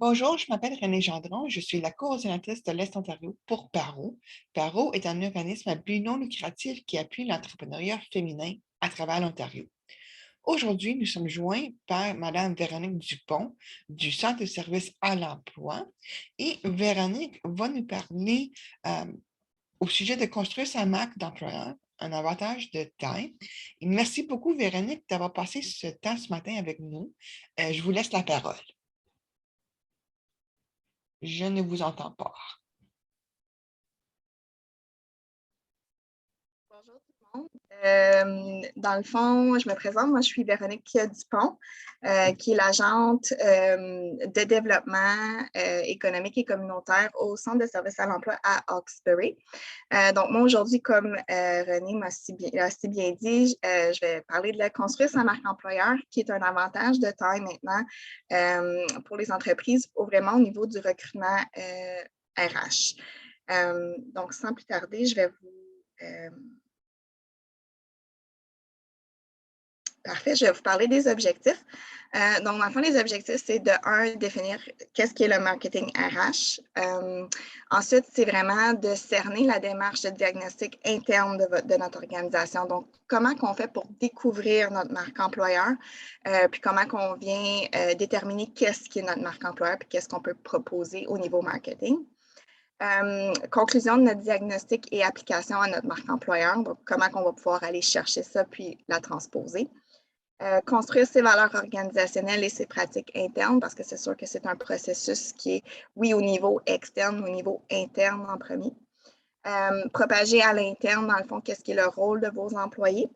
Bonjour, je m'appelle Renée Gendron, je suis la coordinatrice de l'Est Ontario pour PARO. PARO est un organisme à but non lucratif qui appuie l'entrepreneuriat féminin à travers l'Ontario. Aujourd'hui, nous sommes joints par Mme Véronique Dupont du Centre de services à l'emploi et Véronique va nous parler euh, au sujet de construire sa marque d'employeur, un avantage de taille. Et merci beaucoup, Véronique, d'avoir passé ce temps ce matin avec nous. Je vous laisse la parole. Je ne vous entends pas. Bonjour tout le monde. Dans le fond, je me présente. Moi, je suis Véronique Dupont, qui est l'agente de développement économique et communautaire au Centre de services à l'emploi à Hawkesbury. Donc, moi, aujourd'hui, comme René l'a si bien dit, je vais parler de la construire sa marque employeur, qui est un avantage de taille maintenant pour les entreprises, vraiment au niveau du recrutement RH. Donc, sans plus tarder, je vais vous Parfait, je vais vous parler des objectifs. Donc, dans le fond, les objectifs, c'est de, un, définir qu'est-ce qu'est le marketing RH. Ensuite, c'est vraiment de cerner la démarche de diagnostic interne de notre organisation. Donc, comment qu'on fait pour découvrir notre marque employeur, puis comment qu'on vient déterminer qu'est-ce qui est notre marque employeur, puis qu'est-ce qu'on peut proposer au niveau marketing. Conclusion de notre diagnostic et application à notre marque employeur. Donc, comment on va pouvoir aller chercher ça puis la transposer. Construire ses valeurs organisationnelles et ses pratiques internes, parce que c'est sûr que c'est un processus qui est, oui, au niveau externe, au niveau interne en premier. Propager à l'interne, dans le fond, qu'est-ce qui est le rôle de vos employés.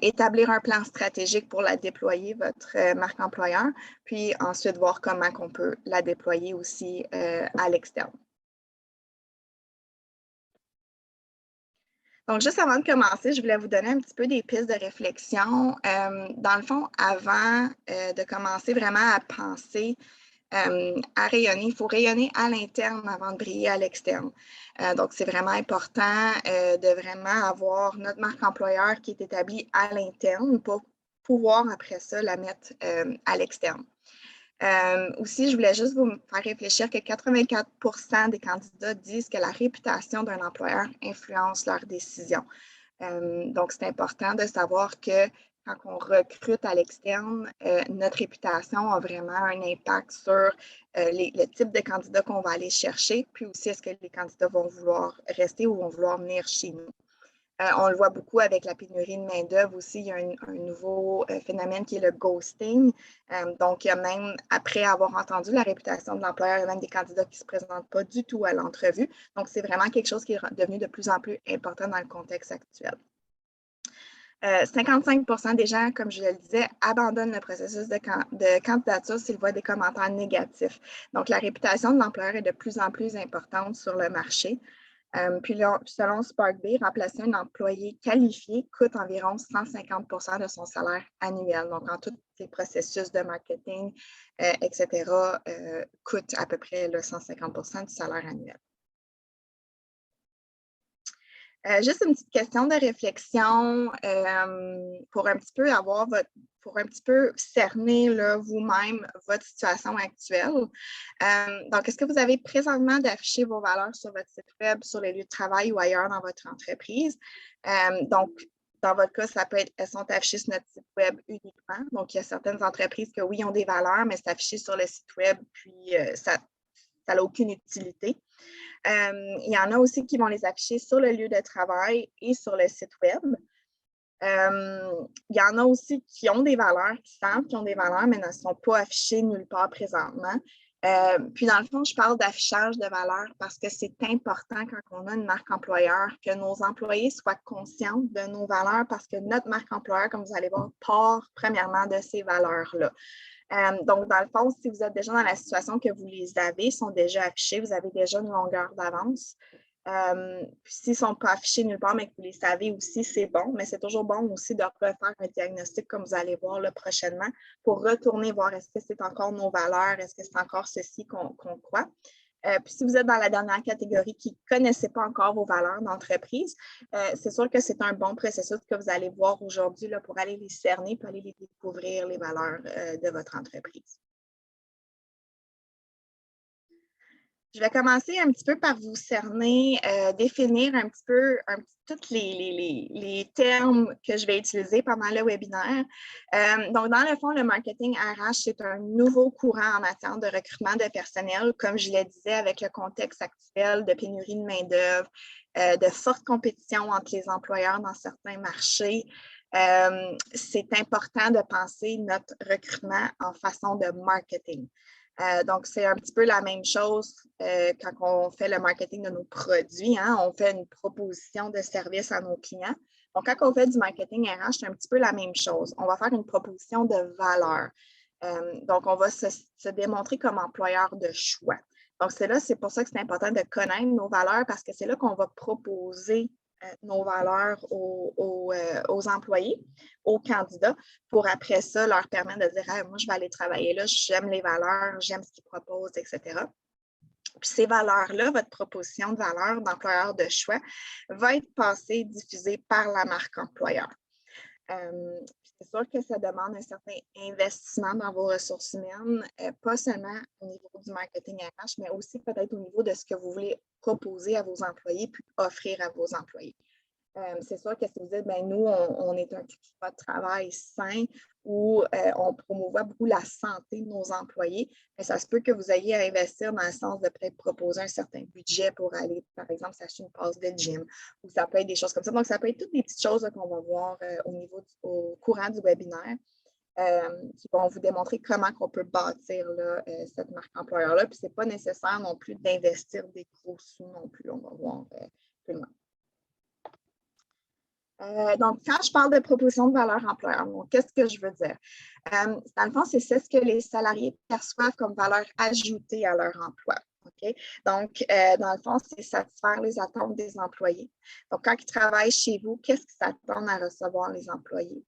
Établir un plan stratégique pour la déployer, votre marque employeur, puis ensuite voir comment on peut la déployer aussi à l'externe. Donc, juste avant de commencer, je voulais vous donner un petit peu des pistes de réflexion. Dans le fond, avant de commencer vraiment à penser à rayonner, il faut rayonner à l'interne avant de briller à l'externe. Donc, c'est vraiment important de vraiment avoir notre marque employeur qui est établie à l'interne pour pouvoir, après ça, la mettre à l'externe. Aussi, je voulais juste vous faire réfléchir que 84% des candidats disent que la réputation d'un employeur influence leurs décisions. Donc, c'est important de savoir que quand on recrute à l'externe, notre réputation a vraiment un impact sur le type de candidat qu'on va aller chercher, puis aussi est-ce que les candidats vont vouloir rester ou vont vouloir venir chez nous. On le voit beaucoup avec la pénurie de main-d'œuvre aussi. Il y a un nouveau phénomène qui est le ghosting. Donc, il y a même, après avoir entendu la réputation de l'employeur, il y a même des candidats qui ne se présentent pas du tout à l'entrevue. Donc, c'est vraiment quelque chose qui est devenu de plus en plus important dans le contexte actuel. 55% des gens, comme je le disais, abandonnent le processus de candidature s'ils voient des commentaires négatifs. Donc, la réputation de l'employeur est de plus en plus importante sur le marché. Puis selon SparkBee, remplacer un employé qualifié coûte environ 150% de son salaire annuel. Donc, en tous ces processus de marketing, etc., coûte à peu près 150% du salaire annuel. Juste une petite question de réflexion pour un petit peu pour un petit peu cerner vous-même votre situation actuelle. Donc, est-ce que vous avez présentement d'afficher vos valeurs sur votre site web, sur les lieux de travail ou ailleurs dans votre entreprise? Donc, dans votre cas, ça peut être, elles sont affichées sur notre site web uniquement. Donc, il y a certaines entreprises que oui, ont des valeurs, mais c'est affiché sur le site web, puis ça n'a aucune utilité. Il y en a aussi qui vont les afficher sur le lieu de travail et sur le site web. Il y en a aussi qui ont des valeurs, qui savent qu'ils ont des valeurs, mais ne sont pas affichées nulle part présentement. Puis dans le fond, je parle d'affichage de valeurs parce que c'est important quand on a une marque employeur que nos employés soient conscients de nos valeurs parce que notre marque employeur, comme vous allez voir, part premièrement de ces valeurs-là. Donc, dans le fond, si vous êtes déjà dans la situation que vous les avez, sont déjà affichés, vous avez déjà une longueur d'avance. S'ils ne sont pas affichés nulle part, mais que vous les savez aussi, c'est bon. Mais c'est toujours bon aussi de refaire un diagnostic, comme vous allez voir là, prochainement, pour retourner voir est-ce que c'est encore nos valeurs, est-ce que c'est encore ceci qu'on croit. Puis si vous êtes dans la dernière catégorie qui ne connaissait pas encore vos valeurs d'entreprise, c'est sûr que c'est un bon processus que vous allez voir aujourd'hui pour aller les cerner, pour aller les découvrir, les valeurs de votre entreprise. Je vais commencer un petit peu par vous cerner, définir un petit peu tous les termes que je vais utiliser pendant le webinaire. Donc, dans le fond, le marketing RH, c'est un nouveau courant en matière de recrutement de personnel, comme je le disais, avec le contexte actuel de pénurie de main-d'œuvre, de forte compétition entre les employeurs dans certains marchés. C'est important de penser notre recrutement en façon de marketing. Donc, c'est un petit peu la même chose quand on fait le marketing de nos produits. Hein, on fait une proposition de service à nos clients. Donc, quand on fait du marketing RH, c'est un petit peu la même chose. On va faire une proposition de valeur. Donc, on va se démontrer comme employeur de choix. Donc, c'est pour ça que c'est important de connaître nos valeurs parce que c'est là qu'on va proposer nos valeurs aux employés, aux candidats, pour après ça leur permettre de dire hey, moi, je vais aller travailler là, j'aime les valeurs, j'aime ce qu'ils proposent, etc. Puis ces valeurs-là, votre proposition de valeur d'employeur de choix va être passée, diffusée par la marque employeur. C'est sûr que ça demande un certain investissement dans vos ressources humaines, pas seulement au niveau du marketing RH, mais aussi peut-être au niveau de ce que vous voulez proposer à vos employés puis offrir à vos employés. C'est sûr que si vous dites, ben nous, on est un climat de travail sain où on promouvoit beaucoup la santé de nos employés, mais ça se peut que vous ayez à investir dans le sens de peut-être proposer un certain budget pour aller, par exemple, s'acheter une passe de gym, ou ça peut être des choses comme ça. Donc, ça peut être toutes les petites choses qu'on va voir au courant du webinaire. Qui vont vous démontrer comment on peut bâtir là, cette marque employeur-là. Puis, ce n'est pas nécessaire non plus d'investir des gros sous non plus. On va voir plus loin. Donc, quand je parle de proposition de valeur employeur, qu'est-ce que je veux dire? Dans le fond, c'est ce que les salariés perçoivent comme valeur ajoutée à leur emploi. Okay? Donc, dans le fond, c'est satisfaire les attentes des employés. Donc, quand ils travaillent chez vous, qu'est-ce qu'ils s'attendent à recevoir les employés?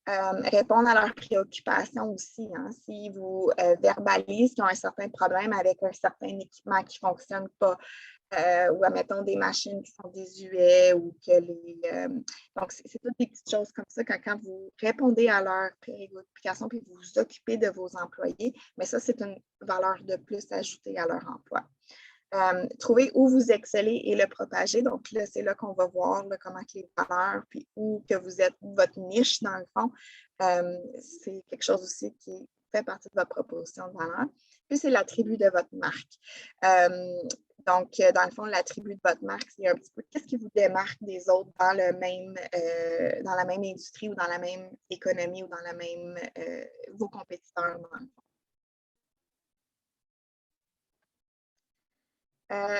Répondre à leurs préoccupations aussi. Hein? Si vous verbalisez qu'ils ont un certain problème avec un certain équipement qui ne fonctionne pas, ou admettons des machines qui sont désuètes ou que donc, c'est toutes des petites choses comme ça quand vous répondez à leurs préoccupations puis vous vous occupez de vos employés, mais ça, c'est une valeur de plus ajoutée à leur emploi. Trouver où vous excellez et le propager. Donc, là, c'est là qu'on va voir là, comment les valeurs, puis où que vous êtes, votre niche, dans le fond, c'est quelque chose aussi qui fait partie de votre proposition de valeur. Puis, c'est l'attribut de votre marque. Donc, dans le fond, l'attribut de votre marque, c'est un petit peu qu'est-ce qui vous démarque des autres dans la même industrie ou dans la même économie ou dans la même vos compétiteurs, dans le fond.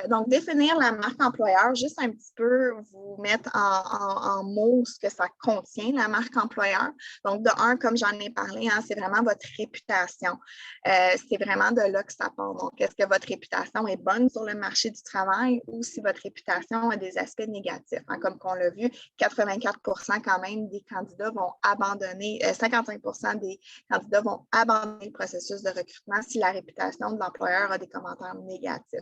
Donc, définir la marque employeur, juste un petit peu vous mettre en mots ce que ça contient, la marque employeur. Donc, de un, comme j'en ai parlé, hein, c'est vraiment votre réputation. C'est vraiment de là que ça part. Donc, est-ce que votre réputation est bonne sur le marché du travail ou si votre réputation a des aspects négatifs? Hein, comme qu'on l'a vu, 84 quand même des candidats vont abandonner, 55 des candidats vont abandonner le processus de recrutement si la réputation de l'employeur a des commentaires négatifs.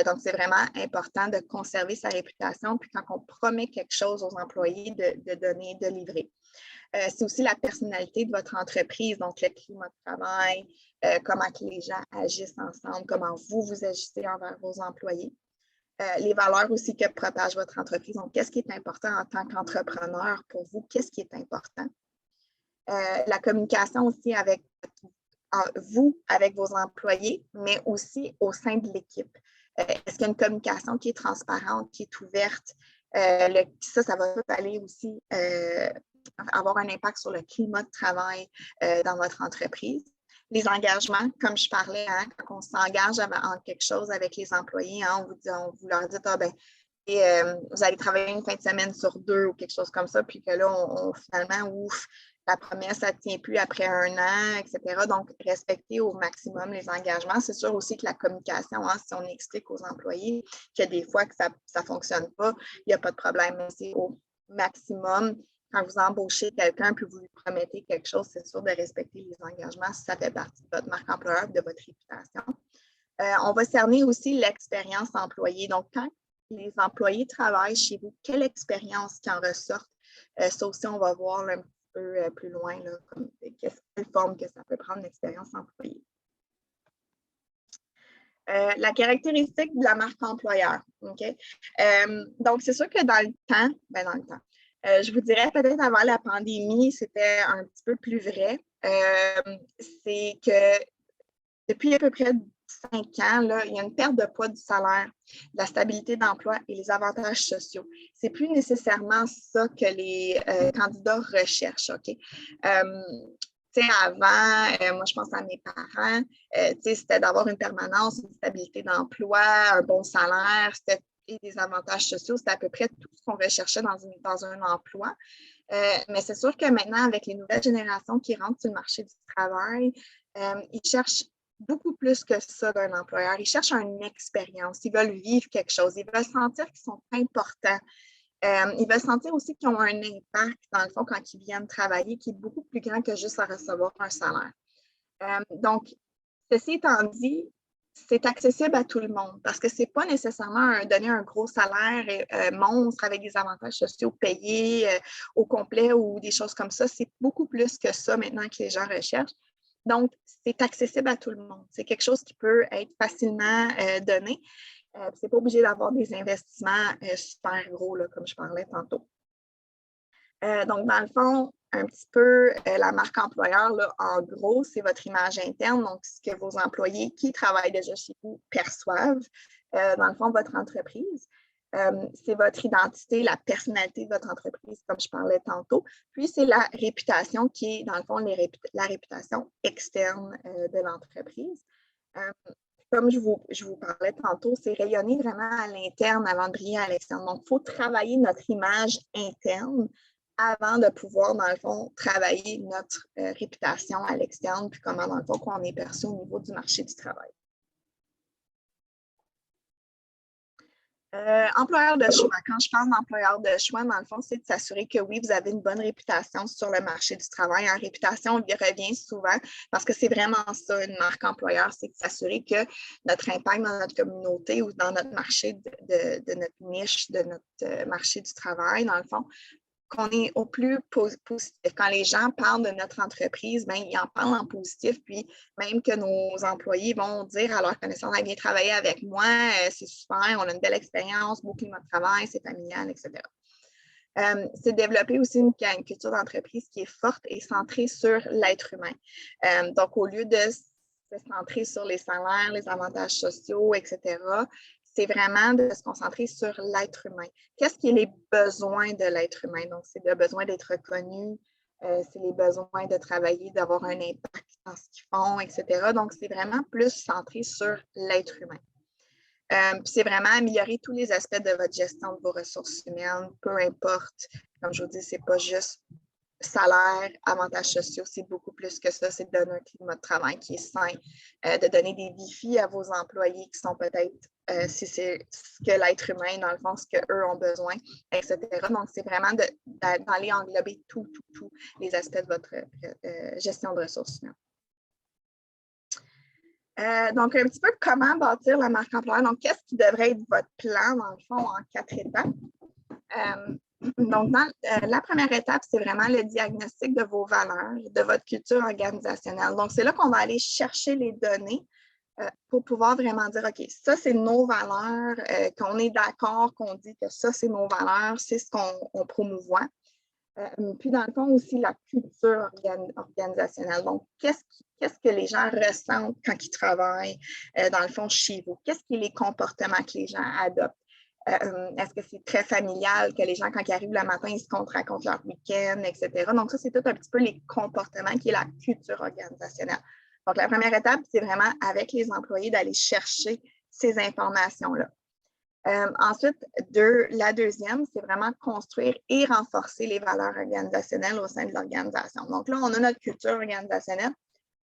Donc, c'est vraiment important de conserver sa réputation, puis quand on promet quelque chose aux employés, de donner, de livrer. C'est aussi la personnalité de votre entreprise, donc le climat de travail, comment que les gens agissent ensemble, comment vous agissez envers vos employés. Les valeurs aussi que propage votre entreprise. Donc, qu'est-ce qui est important en tant qu'entrepreneur pour vous? Qu'est-ce qui est important? La communication aussi avec vous, avec vos employés, mais aussi au sein de l'équipe. Est-ce qu'il y a une communication qui est transparente, qui est ouverte? Ça va aller aussi avoir un impact sur le climat de travail dans votre entreprise. Les engagements, comme je parlais, hein, quand on s'engage en quelque chose avec les employés, hein, vous leur dites, vous allez travailler une fin de semaine sur 2 ou quelque chose comme ça, puis que là, finalement, la promesse, ça ne tient plus après 1 an, etc. Donc, respecter au maximum les engagements. C'est sûr aussi que la communication, hein, si on explique aux employés que des fois que ça ne fonctionne pas, il n'y a pas de problème. Mais c'est au maximum, quand vous embauchez quelqu'un puis vous lui promettez quelque chose, c'est sûr de respecter les engagements si ça fait partie de votre marque employeur, de votre réputation. On va cerner aussi l'expérience employée. Donc, quand les employés travaillent chez vous, quelle expérience qui en ressort? Ça aussi, on va voir un petit peu plus loin, là, quelle forme que ça peut prendre l'expérience employée. La caractéristique de la marque employeur. Okay? Donc, c'est sûr que dans le temps, je vous dirais peut-être avant la pandémie, c'était un petit peu plus vrai. C'est que depuis à peu près 5 ans, là, il y a une perte de poids du salaire, de la stabilité d'emploi et les avantages sociaux. Ce n'est plus nécessairement ça que les candidats recherchent. OK? Avant, moi, je pense à mes parents, c'était d'avoir une permanence, une stabilité d'emploi, un bon salaire, et des avantages sociaux. C'était à peu près tout ce qu'on recherchait dans un emploi. Mais c'est sûr que maintenant, avec les nouvelles générations qui rentrent sur le marché du travail, ils cherchent beaucoup plus que ça d'un employeur. Ils cherchent une expérience. Ils veulent vivre quelque chose. Ils veulent sentir qu'ils sont importants. Ils veulent sentir aussi qu'ils ont un impact, dans le fond, quand ils viennent travailler, qui est beaucoup plus grand que juste à recevoir un salaire. Donc, ceci étant dit, c'est accessible à tout le monde parce que ce n'est pas nécessairement donner un gros salaire monstre avec des avantages sociaux payés au complet ou des choses comme ça. C'est beaucoup plus que ça maintenant que les gens recherchent. Donc, c'est accessible à tout le monde. C'est quelque chose qui peut être facilement donné. Ce n'est pas obligé d'avoir des investissements super gros, là, comme je parlais tantôt. Donc, dans le fond, un petit peu la marque employeur, là, en gros, c'est votre image interne, donc ce que vos employés qui travaillent déjà chez vous perçoivent, dans le fond, votre entreprise. C'est votre identité, la personnalité de votre entreprise, comme je parlais tantôt. Puis, c'est la réputation qui est, dans le fond, la réputation externe de l'entreprise. Comme je vous parlais tantôt, c'est rayonner vraiment à l'interne avant de briller à l'externe. Donc, il faut travailler notre image interne avant de pouvoir, dans le fond, travailler notre réputation à l'externe, puis comment, dans le fond, qu'on est perçu au niveau du marché du travail. Employeur de choix. Quand je parle d'employeur de choix, dans le fond, c'est de s'assurer que oui, vous avez une bonne réputation sur le marché du travail. En réputation, on y revient souvent parce que c'est vraiment ça, une marque employeur, c'est de s'assurer que notre impact dans notre communauté ou dans notre marché de notre niche, de notre marché du travail, dans le fond, qu'on est au plus positif. Quand les gens parlent de notre entreprise, bien, ils en parlent en positif, puis même que nos employés vont dire à leur connaissance, viens travailler avec moi, c'est super, on a une belle expérience, beau climat de travail, c'est familial, etc. C'est développer aussi une culture d'entreprise qui est forte et centrée sur l'être humain. Donc, au lieu de se centrer sur les salaires, les avantages sociaux, etc., c'est vraiment de se concentrer sur l'être humain. Qu'est-ce qui est les besoins de l'être humain? Donc, c'est le besoin d'être reconnu, c'est les besoins de travailler, d'avoir un impact dans ce qu'ils font, etc. Donc, c'est vraiment plus centré sur l'être humain. Puis c'est vraiment améliorer tous les aspects de votre gestion de vos ressources humaines, peu importe. Comme je vous dis, c'est pas juste salaire, avantages sociaux, c'est beaucoup plus que ça. C'est de donner un climat de travail qui est sain, de donner des défis à vos employés qui sont peut-être, si c'est ce que l'être humain, dans le fond, ce qu'eux ont besoin, etc. Donc, c'est vraiment d'aller englober tous les aspects de votre gestion de ressources humaines. Donc, un petit peu comment bâtir la marque employeur. Donc, qu'est-ce qui devrait être votre plan, dans le fond, en 4 étapes? Donc, la première étape, c'est vraiment le diagnostic de vos valeurs, de votre culture organisationnelle. Donc, c'est là qu'on va aller chercher les données pour pouvoir vraiment dire, OK, ça, c'est nos valeurs, qu'on est d'accord, qu'on dit que ça, c'est nos valeurs, c'est ce qu'on promouvoit. Puis, dans le fond, aussi, la culture organisationnelle. Donc, qu'est-ce que les gens ressentent quand ils travaillent, dans le fond, chez vous? Qu'est-ce qui est les comportements que les gens adoptent? Est-ce que c'est très familial, que les gens, quand ils arrivent le matin, ils se racontent leur week-end, etc. Donc, ça, c'est tout un petit peu les comportements qui est la culture organisationnelle. Donc, la première étape, c'est vraiment avec les employés d'aller chercher ces informations-là. Ensuite, la deuxième, c'est vraiment construire et renforcer les valeurs organisationnelles au sein de l'organisation. Donc là, on a notre culture organisationnelle,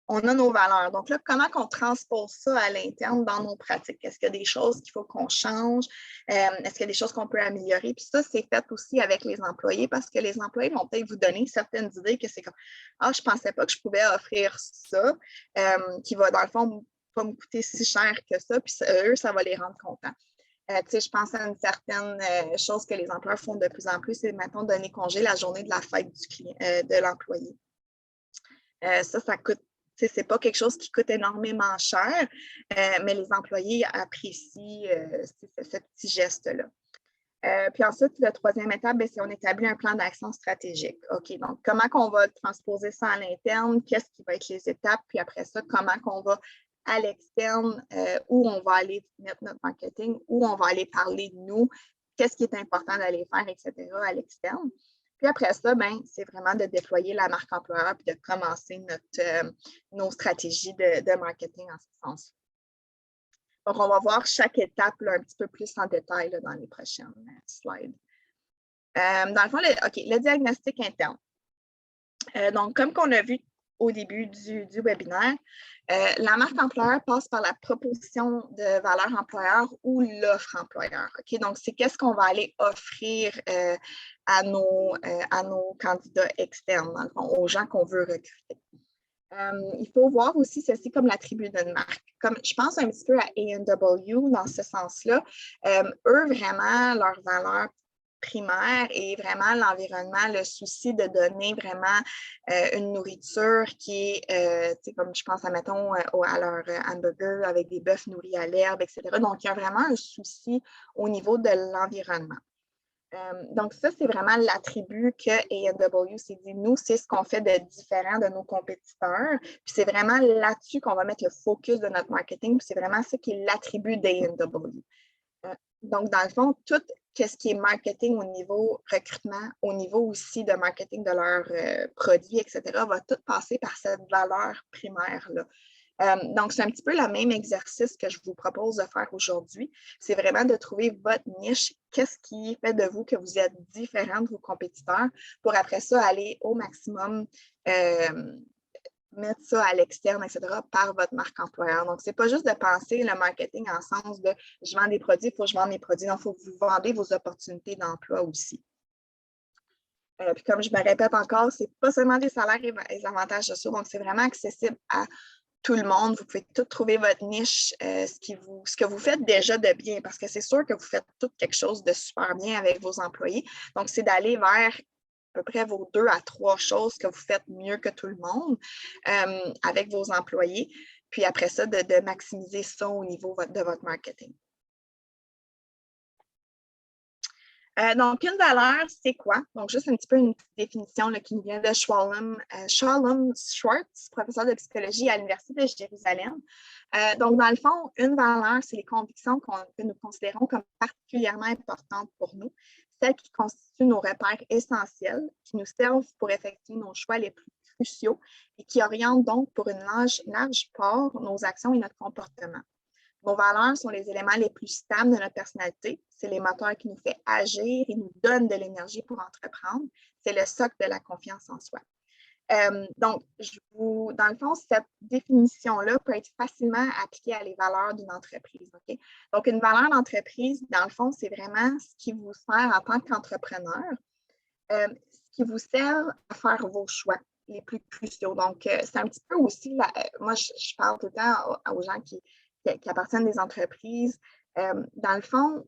on a nos valeurs. Donc là, comment on transpose ça à l'interne dans nos pratiques? Est-ce qu'il y a des choses qu'il faut qu'on change? Est-ce qu'il y a des choses qu'on peut améliorer? Puis ça, c'est fait aussi avec les employés parce que les employés vont peut-être vous donner certaines idées que c'est comme « Ah, je ne pensais pas que je pouvais offrir ça, qui va, dans le fond, pas me coûter si cher que ça. » Puis eux, ça va les rendre contents. Je pense à une certaine chose que les employeurs font de plus en plus, c'est maintenant donner congé la journée de la fête de l'employé. Ça coûte Ce n'est pas quelque chose qui coûte énormément cher, mais les employés apprécient ce petit geste-là. Puis ensuite, la troisième étape, c'est on établit un plan d'action stratégique. OK, donc comment on va transposer ça à l'interne, qu'est-ce qui va être les étapes, puis après ça, comment on va à l'externe, où on va aller mettre notre marketing, où on va aller parler de nous, qu'est-ce qui est important d'aller faire, etc. à l'externe. Puis après ça, c'est vraiment de déployer la marque employeur puis de commencer nos stratégies de marketing en ce sens. Donc, on va voir chaque étape là, un petit peu plus en détail là, dans les prochaines slides. Dans le fond, le diagnostic interne. Donc, comme qu'on a vu au début du webinaire, la marque employeur passe par la proposition de valeur employeur ou l'offre employeur. Okay? Donc, c'est qu'est-ce qu'on va aller offrir à nos candidats externes, dans le fond, aux gens qu'on veut recruter. Il faut voir aussi ceci comme l'attribut d'une marque. Comme je pense un petit peu à A&W dans ce sens-là, eux, vraiment, leur valeur primaire est vraiment l'environnement, le souci de donner vraiment une nourriture qui est, comme je pense à, mettons, à leur hamburger avec des bœufs nourris à l'herbe, etc. Donc, il y a vraiment un souci au niveau de l'environnement. Donc, ça, c'est vraiment l'attribut que A&W s'est dit. Nous, c'est ce qu'on fait de différent de nos compétiteurs. Puis c'est vraiment là-dessus qu'on va mettre le focus de notre marketing. Puis c'est vraiment ça qui est l'attribut d'A&W. Donc, dans le fond, tout ce qui est marketing au niveau recrutement, au niveau aussi de marketing de leurs produits, etc., va tout passer par cette valeur primaire-là. Donc, c'est un petit peu le même exercice que je vous propose de faire aujourd'hui. C'est vraiment de trouver votre niche. Qu'est-ce qui fait de vous que vous êtes différent de vos compétiteurs pour après ça aller au maximum mettre ça à l'externe, etc., par votre marque employeur. Donc, ce n'est pas juste de penser le marketing en sens de je vends des produits, il faut que je vende mes produits. Donc, il faut que vous vendez vos opportunités d'emploi aussi. Puis comme je me répète encore, ce n'est pas seulement des salaires et des avantages sociaux, donc c'est vraiment accessible à tout le monde. Vous pouvez tout trouver votre niche, ce que vous faites déjà de bien, parce que c'est sûr que vous faites tout quelque chose de super bien avec vos employés. Donc, c'est d'aller vers à peu près vos 2 à 3 choses que vous faites mieux que tout le monde avec vos employés. Puis après ça, de maximiser ça au niveau de votre marketing. Donc, une valeur, c'est quoi? Donc, juste un petit peu une définition là, qui nous vient de Shalom Schwartz, professeur de psychologie à l'Université de Jérusalem. Donc, dans le fond, une valeur, c'est les convictions que nous considérons comme particulièrement importantes pour nous, celles qui constituent nos repères essentiels, qui nous servent pour effectuer nos choix les plus cruciaux et qui orientent donc pour une large part nos actions et notre comportement. Nos valeurs sont les éléments les plus stables de notre personnalité. C'est les moteurs qui nous font agir et nous donnent de l'énergie pour entreprendre. C'est le socle de la confiance en soi. Donc, dans le fond, cette définition-là peut être facilement appliquée à les valeurs d'une entreprise. Okay? Donc, une valeur d'entreprise, dans le fond, c'est vraiment ce qui vous sert en tant qu'entrepreneur, ce qui vous sert à faire vos choix les plus cruciaux. Donc, c'est un petit peu aussi, moi, je parle tout le temps aux gens qui appartiennent des entreprises. Dans le fond,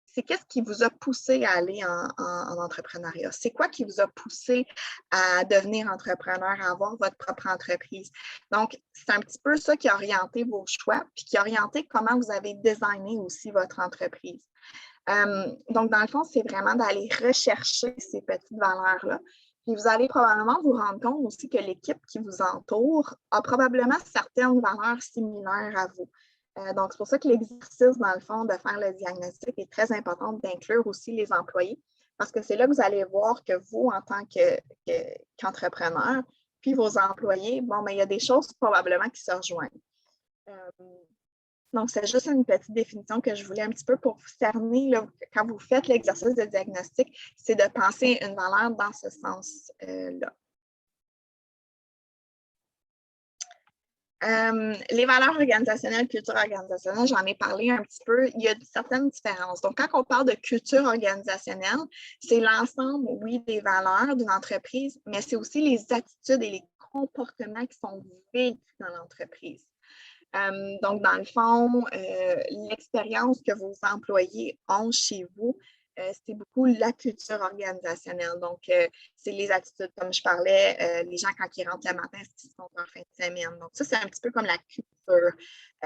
c'est qu'est-ce qui vous a poussé à aller en entrepreneuriat? C'est quoi qui vous a poussé à devenir entrepreneur, à avoir votre propre entreprise? Donc, c'est un petit peu ça qui a orienté vos choix, puis qui a orienté comment vous avez designé aussi votre entreprise. Donc, dans le fond, c'est vraiment d'aller rechercher ces petites valeurs-là. Puis vous allez probablement vous rendre compte aussi que l'équipe qui vous entoure a probablement certaines valeurs similaires à vous. Donc, c'est pour ça que l'exercice, dans le fond, de faire le diagnostic est très important d'inclure aussi les employés, parce que c'est là que vous allez voir que vous, en tant qu'entrepreneur, puis vos employés, il y a des choses probablement qui se rejoignent. Donc, c'est juste une petite définition que je voulais un petit peu pour vous cerner, là, quand vous faites l'exercice de diagnostic, c'est de penser une valeur dans ce sens-là. Les valeurs organisationnelles, culture organisationnelle, j'en ai parlé un petit peu. Il y a certaines différences. Donc, quand on parle de culture organisationnelle, c'est l'ensemble, oui, des valeurs d'une entreprise, mais c'est aussi les attitudes et les comportements qui sont vécus dans l'entreprise. Donc, dans le fond, l'expérience que vos employés ont chez vous c'est beaucoup la culture organisationnelle. Donc, c'est les attitudes, comme je parlais, les gens, quand ils rentrent le matin, ce qu'ils font en fin de semaine. Donc, ça, c'est un petit peu comme la culture,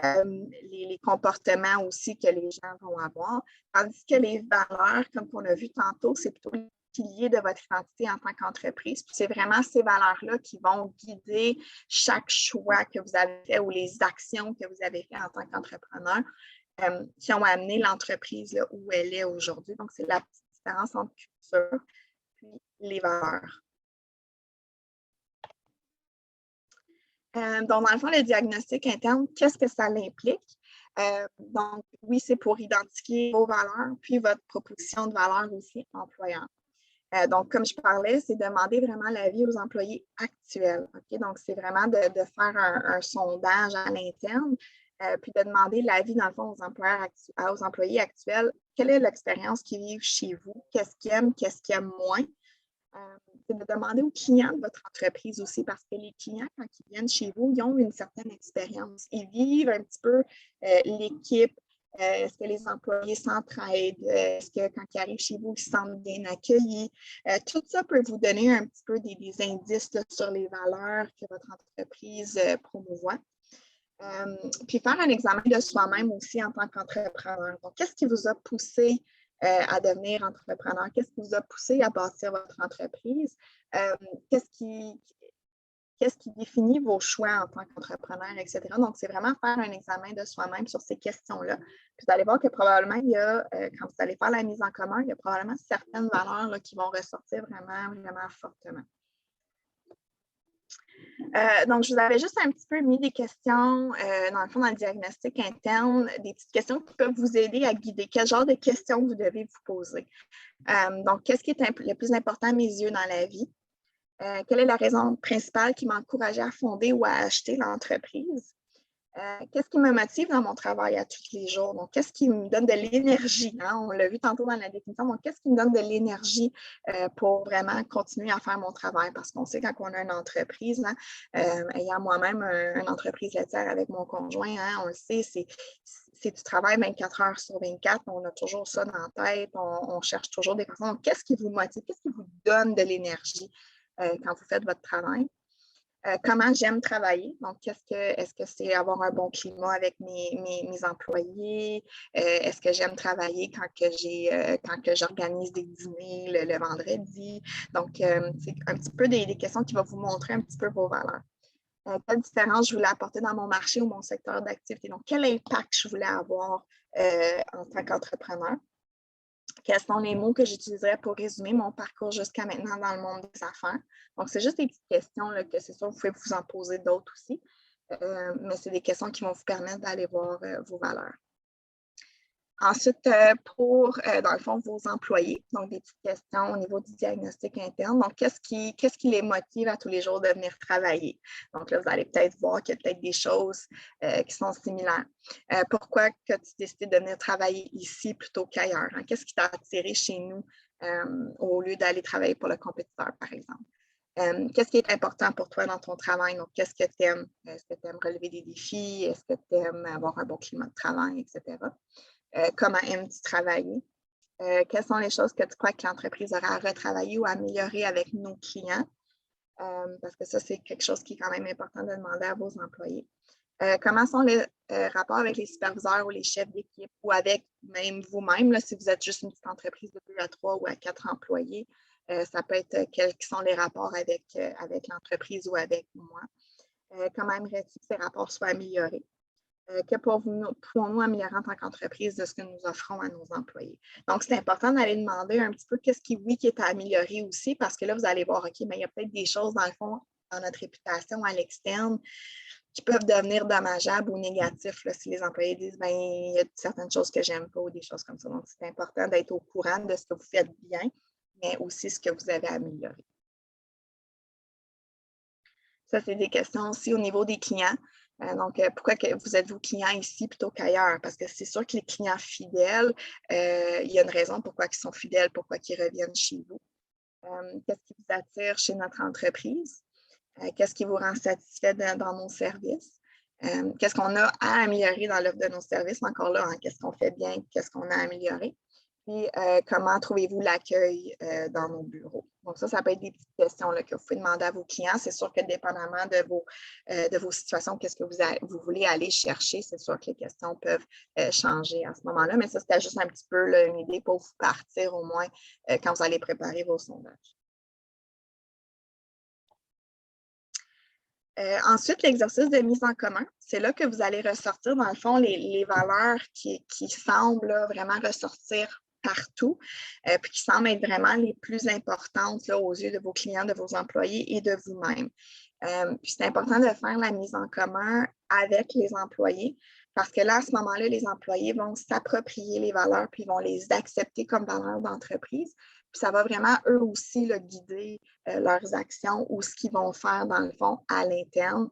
les comportements aussi que les gens vont avoir. Tandis que les valeurs, comme on a vu tantôt, c'est plutôt les piliers de votre identité en tant qu'entreprise. Puis c'est vraiment ces valeurs-là qui vont guider chaque choix que vous avez fait ou les actions que vous avez fait en tant qu'entrepreneur qui ont amené l'entreprise là, où elle est aujourd'hui. Donc, c'est la petite différence entre culture et les valeurs. Donc, dans le fond, le diagnostic interne, qu'est-ce que ça l'implique? Donc, oui, c'est pour identifier vos valeurs, puis votre proposition de valeur aussi employeur. Donc, comme je parlais, c'est demander vraiment l'avis aux employés actuels. Okay? Donc, c'est vraiment de faire un sondage à l'interne, puis de demander l'avis, dans le fond, aux employés actuels. Quelle est l'expérience qu'ils vivent chez vous? Qu'est-ce qu'ils aiment? Qu'est-ce qu'ils aiment moins? C'est de demander aux clients de votre entreprise aussi, parce que les clients, quand ils viennent chez vous, ils ont une certaine expérience. Ils vivent un petit peu l'équipe. Est-ce que les employés s'entraident? Est-ce que quand ils arrivent chez vous, ils se sentent bien accueillis? Tout ça peut vous donner un petit peu des indices là, sur les valeurs que votre entreprise promouvoit. Puis faire un examen de soi-même aussi en tant qu'entrepreneur. Donc, qu'est-ce qui vous a poussé à devenir entrepreneur? Qu'est-ce qui vous a poussé à bâtir votre entreprise? Qu'est-ce qui définit vos choix en tant qu'entrepreneur, etc. Donc, c'est vraiment faire un examen de soi-même sur ces questions-là. Puis vous allez voir que probablement, il y a, quand vous allez faire la mise en commun, il y a probablement certaines valeurs là, qui vont ressortir vraiment, vraiment fortement. Donc, je vous avais juste un petit peu mis des questions, dans le fond, dans le diagnostic interne, des petites questions qui peuvent vous aider à guider quel genre de questions vous devez vous poser. Donc, qu'est-ce qui est le plus important à mes yeux dans la vie? Quelle est la raison principale qui m'a encouragée à fonder ou à acheter l'entreprise? Qu'est-ce qui me motive dans mon travail à tous les jours? Donc, qu'est-ce qui me donne de l'énergie? Hein? On l'a vu tantôt dans la définition. Donc, qu'est-ce qui me donne de l'énergie pour vraiment continuer à faire mon travail? Parce qu'on sait quand on a une entreprise, hein, ayant moi-même une entreprise laitière avec mon conjoint, hein, on le sait, c'est du travail 24 heures sur 24. On a toujours ça dans la tête. On cherche toujours des façons. Donc, qu'est-ce qui vous motive? Qu'est-ce qui vous donne de l'énergie quand vous faites votre travail? Comment j'aime travailler. Donc, est-ce que c'est avoir un bon climat avec mes employés? Est-ce que j'aime travailler quand que j'organise des dîners le vendredi? Donc, c'est un petit peu des questions qui vont vous montrer un petit peu vos valeurs. Quelle différence je voulais apporter dans mon marché ou mon secteur d'activité? Donc, quel impact je voulais avoir en tant qu'entrepreneur? Quels sont les mots que j'utiliserais pour résumer mon parcours jusqu'à maintenant dans le monde des affaires? Donc, c'est juste des petites questions là, que c'est sûr, vous pouvez vous en poser d'autres aussi, mais c'est des questions qui vont vous permettre d'aller voir vos valeurs. Ensuite, pour, dans le fond, vos employés, donc des petites questions au niveau du diagnostic interne. Donc, qu'est-ce qui les motive à tous les jours de venir travailler? Donc là, vous allez peut-être voir qu'il y a peut-être des choses qui sont similaires. Pourquoi que tu décides de venir travailler ici plutôt qu'ailleurs? Hein? Qu'est-ce qui t'a attiré chez nous au lieu d'aller travailler pour le compétiteur, par exemple? Qu'est-ce qui est important pour toi dans ton travail? Donc, qu'est-ce que tu aimes? Est-ce que tu aimes relever des défis? Est-ce que tu aimes avoir un bon climat de travail, etc.? Comment aimes-tu travailler? Quelles sont les choses que tu crois que l'entreprise aura à retravailler ou améliorer avec nos clients? Parce que ça, c'est quelque chose qui est quand même important de demander à vos employés. Comment sont les rapports avec les superviseurs ou les chefs d'équipe ou avec même vous-même, si vous êtes juste une petite entreprise de 2 à 3 ou à 4 employés? Ça peut être quels sont les rapports avec l'entreprise ou avec moi? Comment aimerais-tu que ces rapports soient améliorés? Que pouvons-nous améliorer en tant qu'entreprise de ce que nous offrons à nos employés? Donc, c'est important d'aller demander un petit peu qu'est-ce qui est à améliorer aussi, parce que là, vous allez voir, OK, mais il y a peut-être des choses, dans le fond, dans notre réputation à l'externe qui peuvent devenir dommageables ou négatifs là, si les employés disent, bien, il y a certaines choses que j'aime pas ou des choses comme ça. Donc, c'est important d'être au courant de ce que vous faites bien, mais aussi ce que vous avez amélioré. Ça, c'est des questions aussi au niveau des clients. Donc, pourquoi vous êtes-vous client ici plutôt qu'ailleurs? Parce que c'est sûr que les clients fidèles, il y a une raison pourquoi ils sont fidèles, pourquoi ils reviennent chez vous. Qu'est-ce qui vous attire chez notre entreprise? Qu'est-ce qui vous rend satisfait dans nos services? Qu'est-ce qu'on a à améliorer dans l'offre de nos services? Encore là, hein, qu'est-ce qu'on fait bien? Qu'est-ce qu'on a amélioré? Puis, comment trouvez-vous l'accueil dans nos bureaux? Donc, ça peut être des petites questions là, que vous pouvez demander à vos clients. C'est sûr que dépendamment de vos situations, qu'est-ce que vous voulez aller chercher, c'est sûr que les questions peuvent changer à ce moment-là, mais ça, c'était juste un petit peu là, une idée pour vous partir au moins quand vous allez préparer vos sondages. Ensuite, l'exercice de mise en commun, c'est là que vous allez ressortir, dans le fond, les valeurs qui semblent là, vraiment ressortir partout, puis qui semblent être vraiment les plus importantes là, aux yeux de vos clients, de vos employés et de vous-même. Puis c'est important de faire la mise en commun avec les employés parce que là, à ce moment-là, les employés vont s'approprier les valeurs puis vont les accepter comme valeurs d'entreprise. Puis ça va vraiment, eux aussi, là, guider leurs actions ou ce qu'ils vont faire, dans le fond, à l'interne.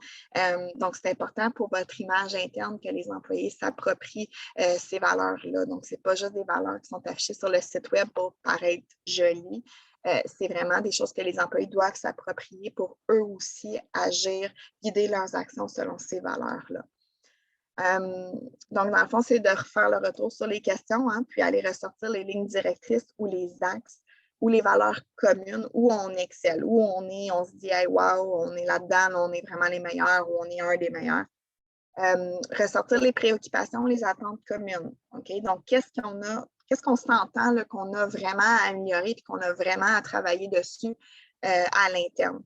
Donc, c'est important pour votre image interne que les employés s'approprient ces valeurs-là. Donc, ce n'est pas juste des valeurs qui sont affichées sur le site Web pour paraître jolies. C'est vraiment des choses que les employés doivent s'approprier pour eux aussi agir, guider leurs actions selon ces valeurs-là. Donc, dans le fond, c'est de refaire le retour sur les questions, hein, puis aller ressortir les lignes directrices ou les axes ou les valeurs communes où on excelle, où on se dit, hey, wow, on est là-dedans, on est vraiment les meilleurs ou on est un des meilleurs. Ressortir les préoccupations, les attentes communes. Okay? Donc, qu'est-ce qu'on s'entend qu'on a vraiment à améliorer et qu'on a vraiment à travailler dessus à l'interne.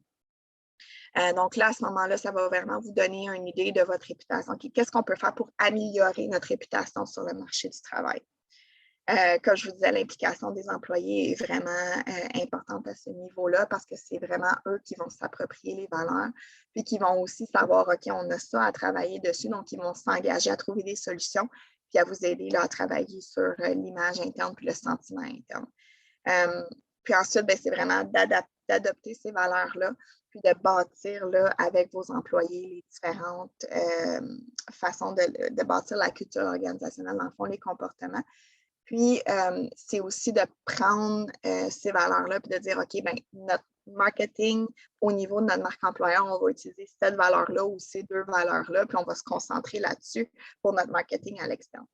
Donc là, à ce moment-là, ça va vraiment vous donner une idée de votre réputation. Qu'est-ce qu'on peut faire pour améliorer notre réputation sur le marché du travail? Comme je vous disais, l'implication des employés est vraiment importante à ce niveau-là parce que c'est vraiment eux qui vont s'approprier les valeurs, puis qui vont aussi savoir, OK, on a ça à travailler dessus, donc ils vont s'engager à trouver des solutions, puis à vous aider là, à travailler sur l'image interne puis le sentiment interne. Puis ensuite, c'est vraiment d'adopter ces valeurs-là, puis de bâtir là, avec vos employés les différentes façons de bâtir la culture organisationnelle, dans le fond, les comportements. Puis, c'est aussi de prendre ces valeurs-là puis de dire, OK, notre marketing, au niveau de notre marque employeur, on va utiliser cette valeur-là ou ces deux valeurs-là, puis on va se concentrer là-dessus pour notre marketing à l'externe.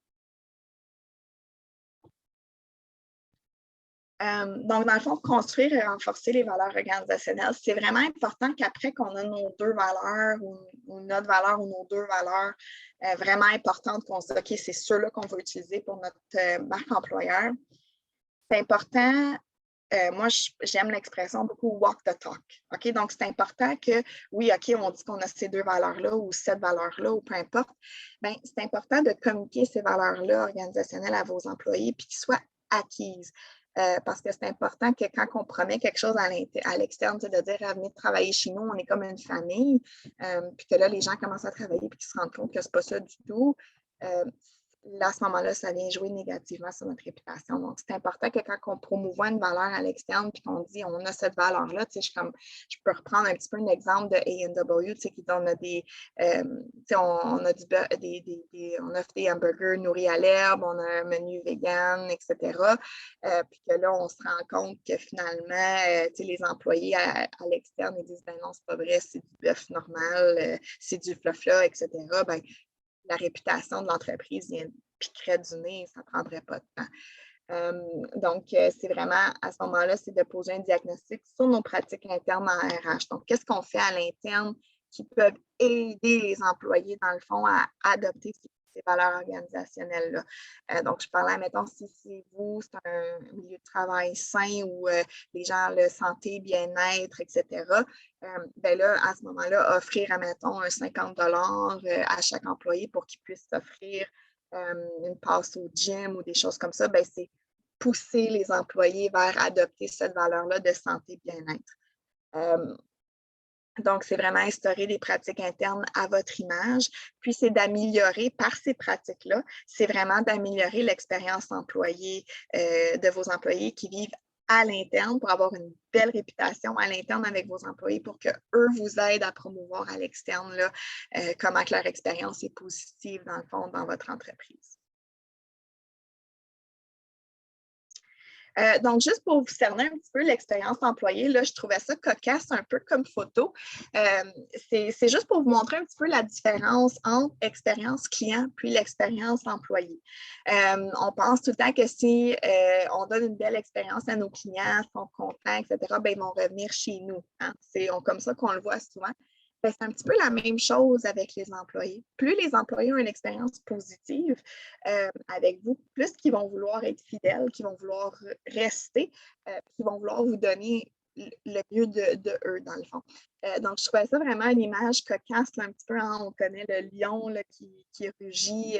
Donc, dans le fond, construire et renforcer les valeurs organisationnelles, c'est vraiment important qu'après qu'on a nos deux valeurs ou notre valeur ou nos deux valeurs vraiment importantes, qu'on se dise, OK, c'est ceux-là qu'on va utiliser pour notre marque employeur. C'est important, moi, j'aime l'expression beaucoup walk the talk. OK? Donc, c'est important que, oui, OK, on dit qu'on a ces deux valeurs-là ou cette valeur-là ou peu importe. C'est important de communiquer ces valeurs-là organisationnelles à vos employés puis qu'ils soient acquises. Parce que c'est important que quand on promet quelque chose à l'externe, c'est de dire venez travailler chez nous, on est comme une famille, puis que là, les gens commencent à travailler et qu'ils se rendent compte que ce n'est pas ça du tout. Là, à ce moment-là, ça vient jouer négativement sur notre réputation. Donc, c'est important que quand on promouvoit une valeur à l'externe puis qu'on dit on a cette valeur-là, je peux reprendre un petit peu un exemple de A&W, qui donne des, on offre des hamburgers nourris à l'herbe, on a un menu vegan, etc. Puis que là, on se rend compte que finalement, les employés à l'externe, ils disent non, c'est pas vrai, c'est du bœuf normal, c'est du fluff-là, etc. La réputation de l'entreprise vient piquerait du nez, ça ne prendrait pas de temps. Donc, c'est vraiment, à ce moment-là, c'est de poser un diagnostic sur nos pratiques internes en RH. Donc, qu'est-ce qu'on fait à l'interne qui peuvent aider les employés, dans le fond, à adopter ces valeurs organisationnelles-là. Donc, je parlais, mettons, si c'est vous, c'est un milieu de travail sain où les gens, le santé, bien-être, etc., là, à ce moment-là, offrir, admettons, un 50 à chaque employé pour qu'il puisse s'offrir une passe au gym ou des choses comme ça, c'est pousser les employés vers adopter cette valeur-là de santé bien-être. Donc, c'est vraiment instaurer des pratiques internes à votre image. Puis, c'est d'améliorer par ces pratiques-là, c'est vraiment d'améliorer l'expérience employée de vos employés qui vivent à l'interne pour avoir une belle réputation à l'interne avec vos employés pour qu'eux vous aident à promouvoir à l'externe comment que leur expérience est positive, dans le fond, dans votre entreprise. Donc, juste pour vous cerner un petit peu l'expérience employée, là, je trouvais ça cocasse un peu comme photo. C'est juste pour vous montrer un petit peu la différence entre expérience client puis l'expérience employé. On pense tout le temps que si on donne une belle expérience à nos clients, ils sont contents, etc., bien, ils vont revenir chez nous. Hein? C'est comme ça qu'on le voit souvent. Ben, c'est un petit peu la même chose avec les employés. Plus les employés ont une expérience positive avec vous, plus qu'ils vont vouloir être fidèles, qu'ils vont vouloir rester, qu'ils vont vouloir vous donner le mieux de eux, dans le fond. Donc, je trouvais ça vraiment une image cocasse, là, un petit peu. Hein, on connaît le lion là, qui rugit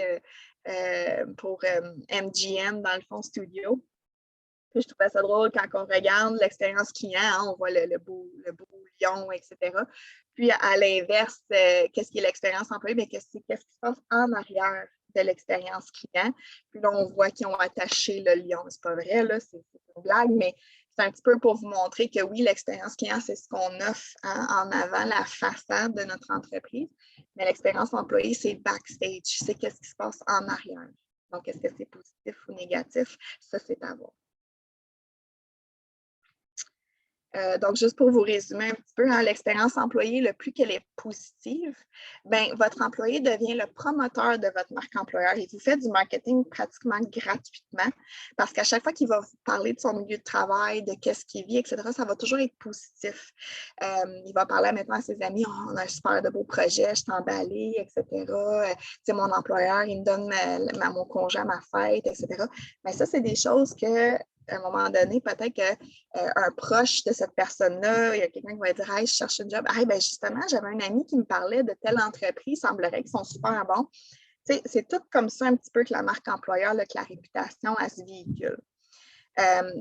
pour MGM, dans le fond, studio. Puis je trouvais ça drôle quand on regarde l'expérience client, hein, on voit le beau lion, etc. Puis à l'inverse, qu'est-ce qui est l'expérience employée? Bien, qu'est-ce qui se passe en arrière de l'expérience client? Puis là, on voit qu'ils ont attaché le lion. C'est pas vrai, là, c'est une blague, mais c'est un petit peu pour vous montrer que oui, l'expérience client, c'est ce qu'on offre en avant, la façade de notre entreprise. Mais l'expérience employée, c'est backstage, c'est qu'est-ce qui se passe en arrière. Donc, est-ce que c'est positif ou négatif? Ça, c'est à voir. Donc, juste pour vous résumer un petit peu, hein, l'expérience employée, le plus qu'elle est positive, bien, votre employé devient le promoteur de votre marque employeur. Il vous fait du marketing pratiquement gratuitement parce qu'à chaque fois qu'il va vous parler de son milieu de travail, de qu'est-ce qu'il vit, etc., ça va toujours être positif. Il va parler maintenant à ses amis, oh, on a un super de beau projet, je suis emballée, etc. Mon employeur, il me donne mon congé à ma fête, etc. Mais ça, c'est des choses que à un moment donné, peut-être qu'un proche de cette personne-là, il y a quelqu'un qui va dire hey, je cherche un job. Hey, ben justement, j'avais un ami qui me parlait de telle entreprise, il semblerait qu'ils sont super bons. C'est tout comme ça un petit peu que la marque employeur, là, que la réputation, elle se véhicule.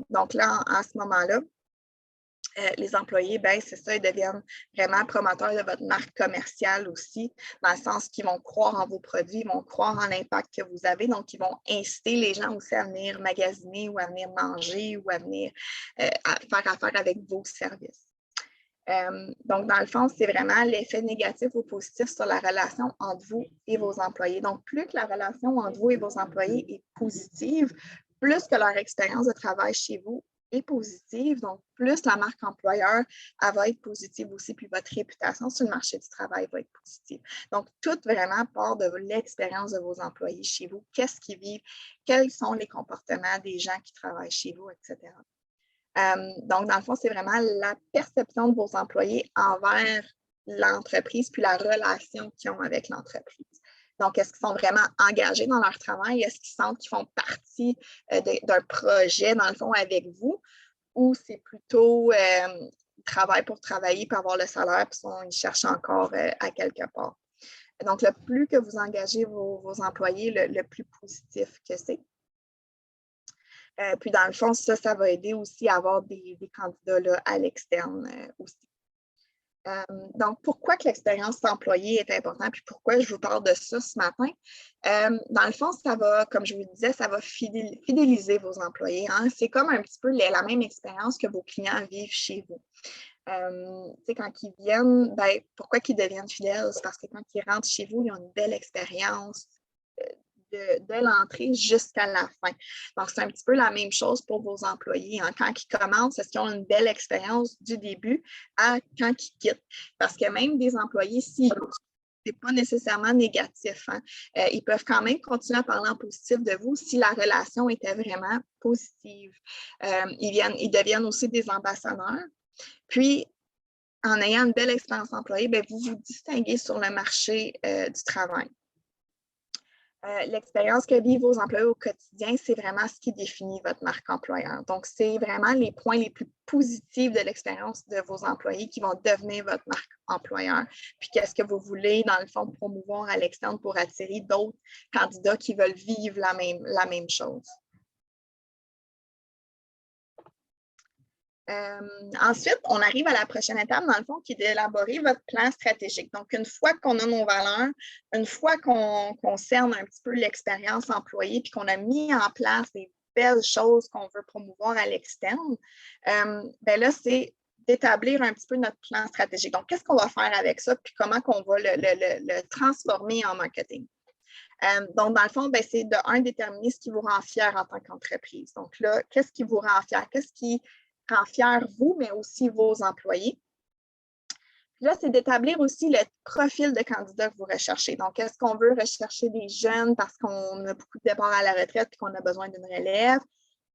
Donc là, en ce moment-là, les employés, ben, c'est ça, ils deviennent vraiment promoteurs de votre marque commerciale aussi, dans le sens qu'ils vont croire en vos produits, ils vont croire en l'impact que vous avez, donc ils vont inciter les gens aussi à venir magasiner ou à venir manger ou à venir faire affaire avec vos services. Donc, dans le fond, c'est vraiment l'effet négatif ou positif sur la relation entre vous et vos employés. Donc, plus que la relation entre vous et vos employés est positive, plus que leur expérience de travail chez vous est positive, donc plus la marque employeur elle va être positive aussi, puis votre réputation sur le marché du travail va être positive. Donc, tout vraiment part de l'expérience de vos employés chez vous, qu'est-ce qu'ils vivent, quels sont les comportements des gens qui travaillent chez vous, etc. Donc, dans le fond, c'est vraiment la perception de vos employés envers l'entreprise, puis la relation qu'ils ont avec l'entreprise. Donc, est-ce qu'ils sont vraiment engagés dans leur travail? Est-ce qu'ils sentent qu'ils font partie d'un projet, dans le fond, avec vous? Ou c'est plutôt travail pour travailler, pour avoir le salaire, puis ils cherchent encore à quelque part? Donc, le plus que vous engagez vos employés, le plus positif que c'est. Puis, dans le fond, ça va aider aussi à avoir des candidats là, à l'externe aussi. Donc, pourquoi que l'expérience employée est importante, puis pourquoi je vous parle de ça ce matin? Dans le fond, ça va, comme je vous le disais, ça va fidéliser vos employés. Hein? C'est comme un petit peu la même expérience que vos clients vivent chez vous. Quand ils viennent, ben, pourquoi qu'ils deviennent fidèles? C'est parce que quand ils rentrent chez vous, ils ont une belle expérience de l'entrée jusqu'à la fin. Donc, c'est un petit peu la même chose pour vos employés. Hein. Quand ils commencent, est-ce qu'ils ont une belle expérience du début à quand ils quittent? Parce que même des employés, si c'est pas nécessairement négatif, hein, ils peuvent quand même continuer à parler en positif de vous si la relation était vraiment positive. Ils deviennent aussi des ambassadeurs. Puis, en ayant une belle expérience employée, bien, vous vous distinguez sur le marché du travail. L'expérience que vivent vos employés au quotidien, c'est vraiment ce qui définit votre marque employeur. Donc, c'est vraiment les points les plus positifs de l'expérience de vos employés qui vont devenir votre marque employeur. Puis, qu'est-ce que vous voulez, dans le fond, promouvoir à l'externe pour attirer d'autres candidats qui veulent vivre la même chose. Ensuite, on arrive à la prochaine étape, dans le fond, qui est d'élaborer votre plan stratégique. Donc, une fois qu'on a nos valeurs, une fois qu'on cerne un petit peu l'expérience employée, puis qu'on a mis en place des belles choses qu'on veut promouvoir à l'externe, bien là, c'est d'établir un petit peu notre plan stratégique. Donc, qu'est-ce qu'on va faire avec ça, puis comment qu'on va le transformer en marketing? Donc, dans le fond, c'est de déterminer ce qui vous rend fier en tant qu'entreprise. Donc là, qu'est-ce qui vous rend fier? Qu'est-ce qui rend fier vous, mais aussi vos employés? Puis là, c'est d'établir aussi le profil de candidat que vous recherchez. Donc, est-ce qu'on veut rechercher des jeunes parce qu'on a beaucoup de départs à la retraite et qu'on a besoin d'une relève?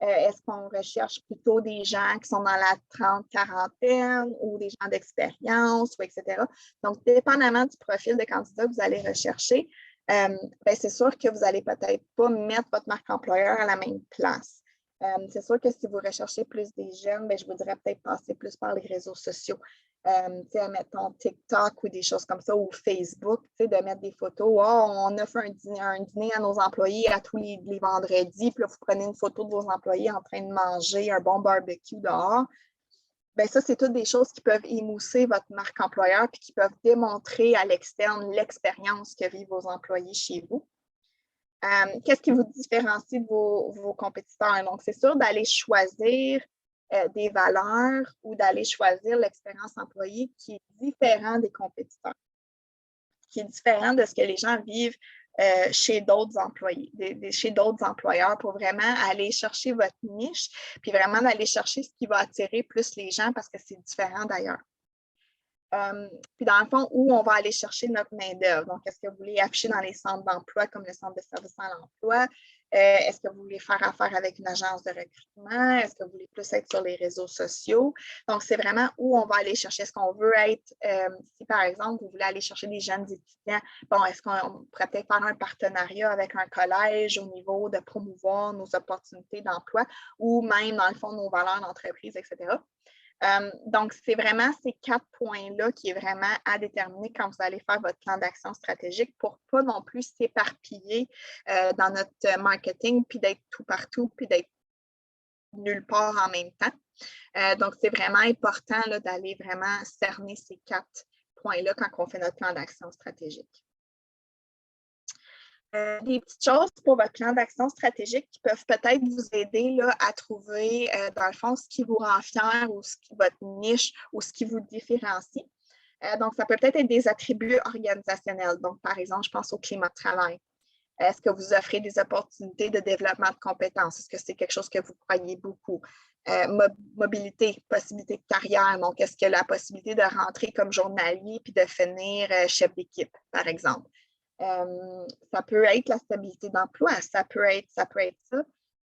Est-ce qu'on recherche plutôt des gens qui sont dans la 30-40aine ou des gens d'expérience, etc.? Donc, dépendamment du profil de candidat que vous allez rechercher, c'est sûr que vous n'allez peut-être pas mettre votre marque employeur à la même place. C'est sûr que si vous recherchez plus des jeunes, je vous dirais peut-être passer plus par les réseaux sociaux. Mettons TikTok ou des choses comme ça, ou Facebook, de mettre des photos. Oh, on offre un dîner à nos employés à tous les vendredis, puis là, vous prenez une photo de vos employés en train de manger un bon barbecue dehors. Ça, c'est toutes des choses qui peuvent émousser votre marque employeur puis qui peuvent démontrer à l'externe l'expérience que vivent vos employés chez vous. Qu'est-ce qui vous différencie de vos compétiteurs? Donc, c'est sûr d'aller choisir des valeurs ou d'aller choisir l'expérience employée qui est différent des compétiteurs, qui est différent de ce que les gens vivent chez d'autres employés, chez d'autres employeurs pour vraiment aller chercher votre niche, puis vraiment d'aller chercher ce qui va attirer plus les gens parce que c'est différent d'ailleurs. Puis dans le fond, où on va aller chercher notre main-d'œuvre. Donc, est-ce que vous voulez afficher dans les centres d'emploi comme le centre de service à l'emploi? Est-ce que vous voulez faire affaire avec une agence de recrutement? Est-ce que vous voulez plus être sur les réseaux sociaux? Donc, c'est vraiment où on va aller chercher. Est-ce qu'on veut être, si par exemple, vous voulez aller chercher des jeunes étudiants, est-ce qu'on pourrait peut-être faire un partenariat avec un collège au niveau de promouvoir nos opportunités d'emploi ou même, dans le fond, nos valeurs d'entreprise, etc. Donc, c'est vraiment ces 4 points-là qui est vraiment à déterminer quand vous allez faire votre plan d'action stratégique pour ne pas non plus s'éparpiller dans notre marketing, puis d'être tout partout, puis d'être nulle part en même temps. Donc, c'est vraiment important d'aller vraiment cerner ces 4 points-là quand on fait notre plan d'action stratégique. Des petites choses pour votre plan d'action stratégique qui peuvent peut-être vous aider à trouver, dans le fond, ce qui vous rend fier ou votre niche ou ce qui vous différencie. Donc, ça peut peut-être être des attributs organisationnels. Donc, par exemple, je pense au climat de travail. Est-ce que vous offrez des opportunités de développement de compétences? Est-ce que c'est quelque chose que vous croyez beaucoup? Mobilité, possibilité de carrière. Donc, est-ce que la possibilité de rentrer comme journalier puis de finir chef d'équipe, par exemple? Ça peut être la stabilité d'emploi, ça peut être ça.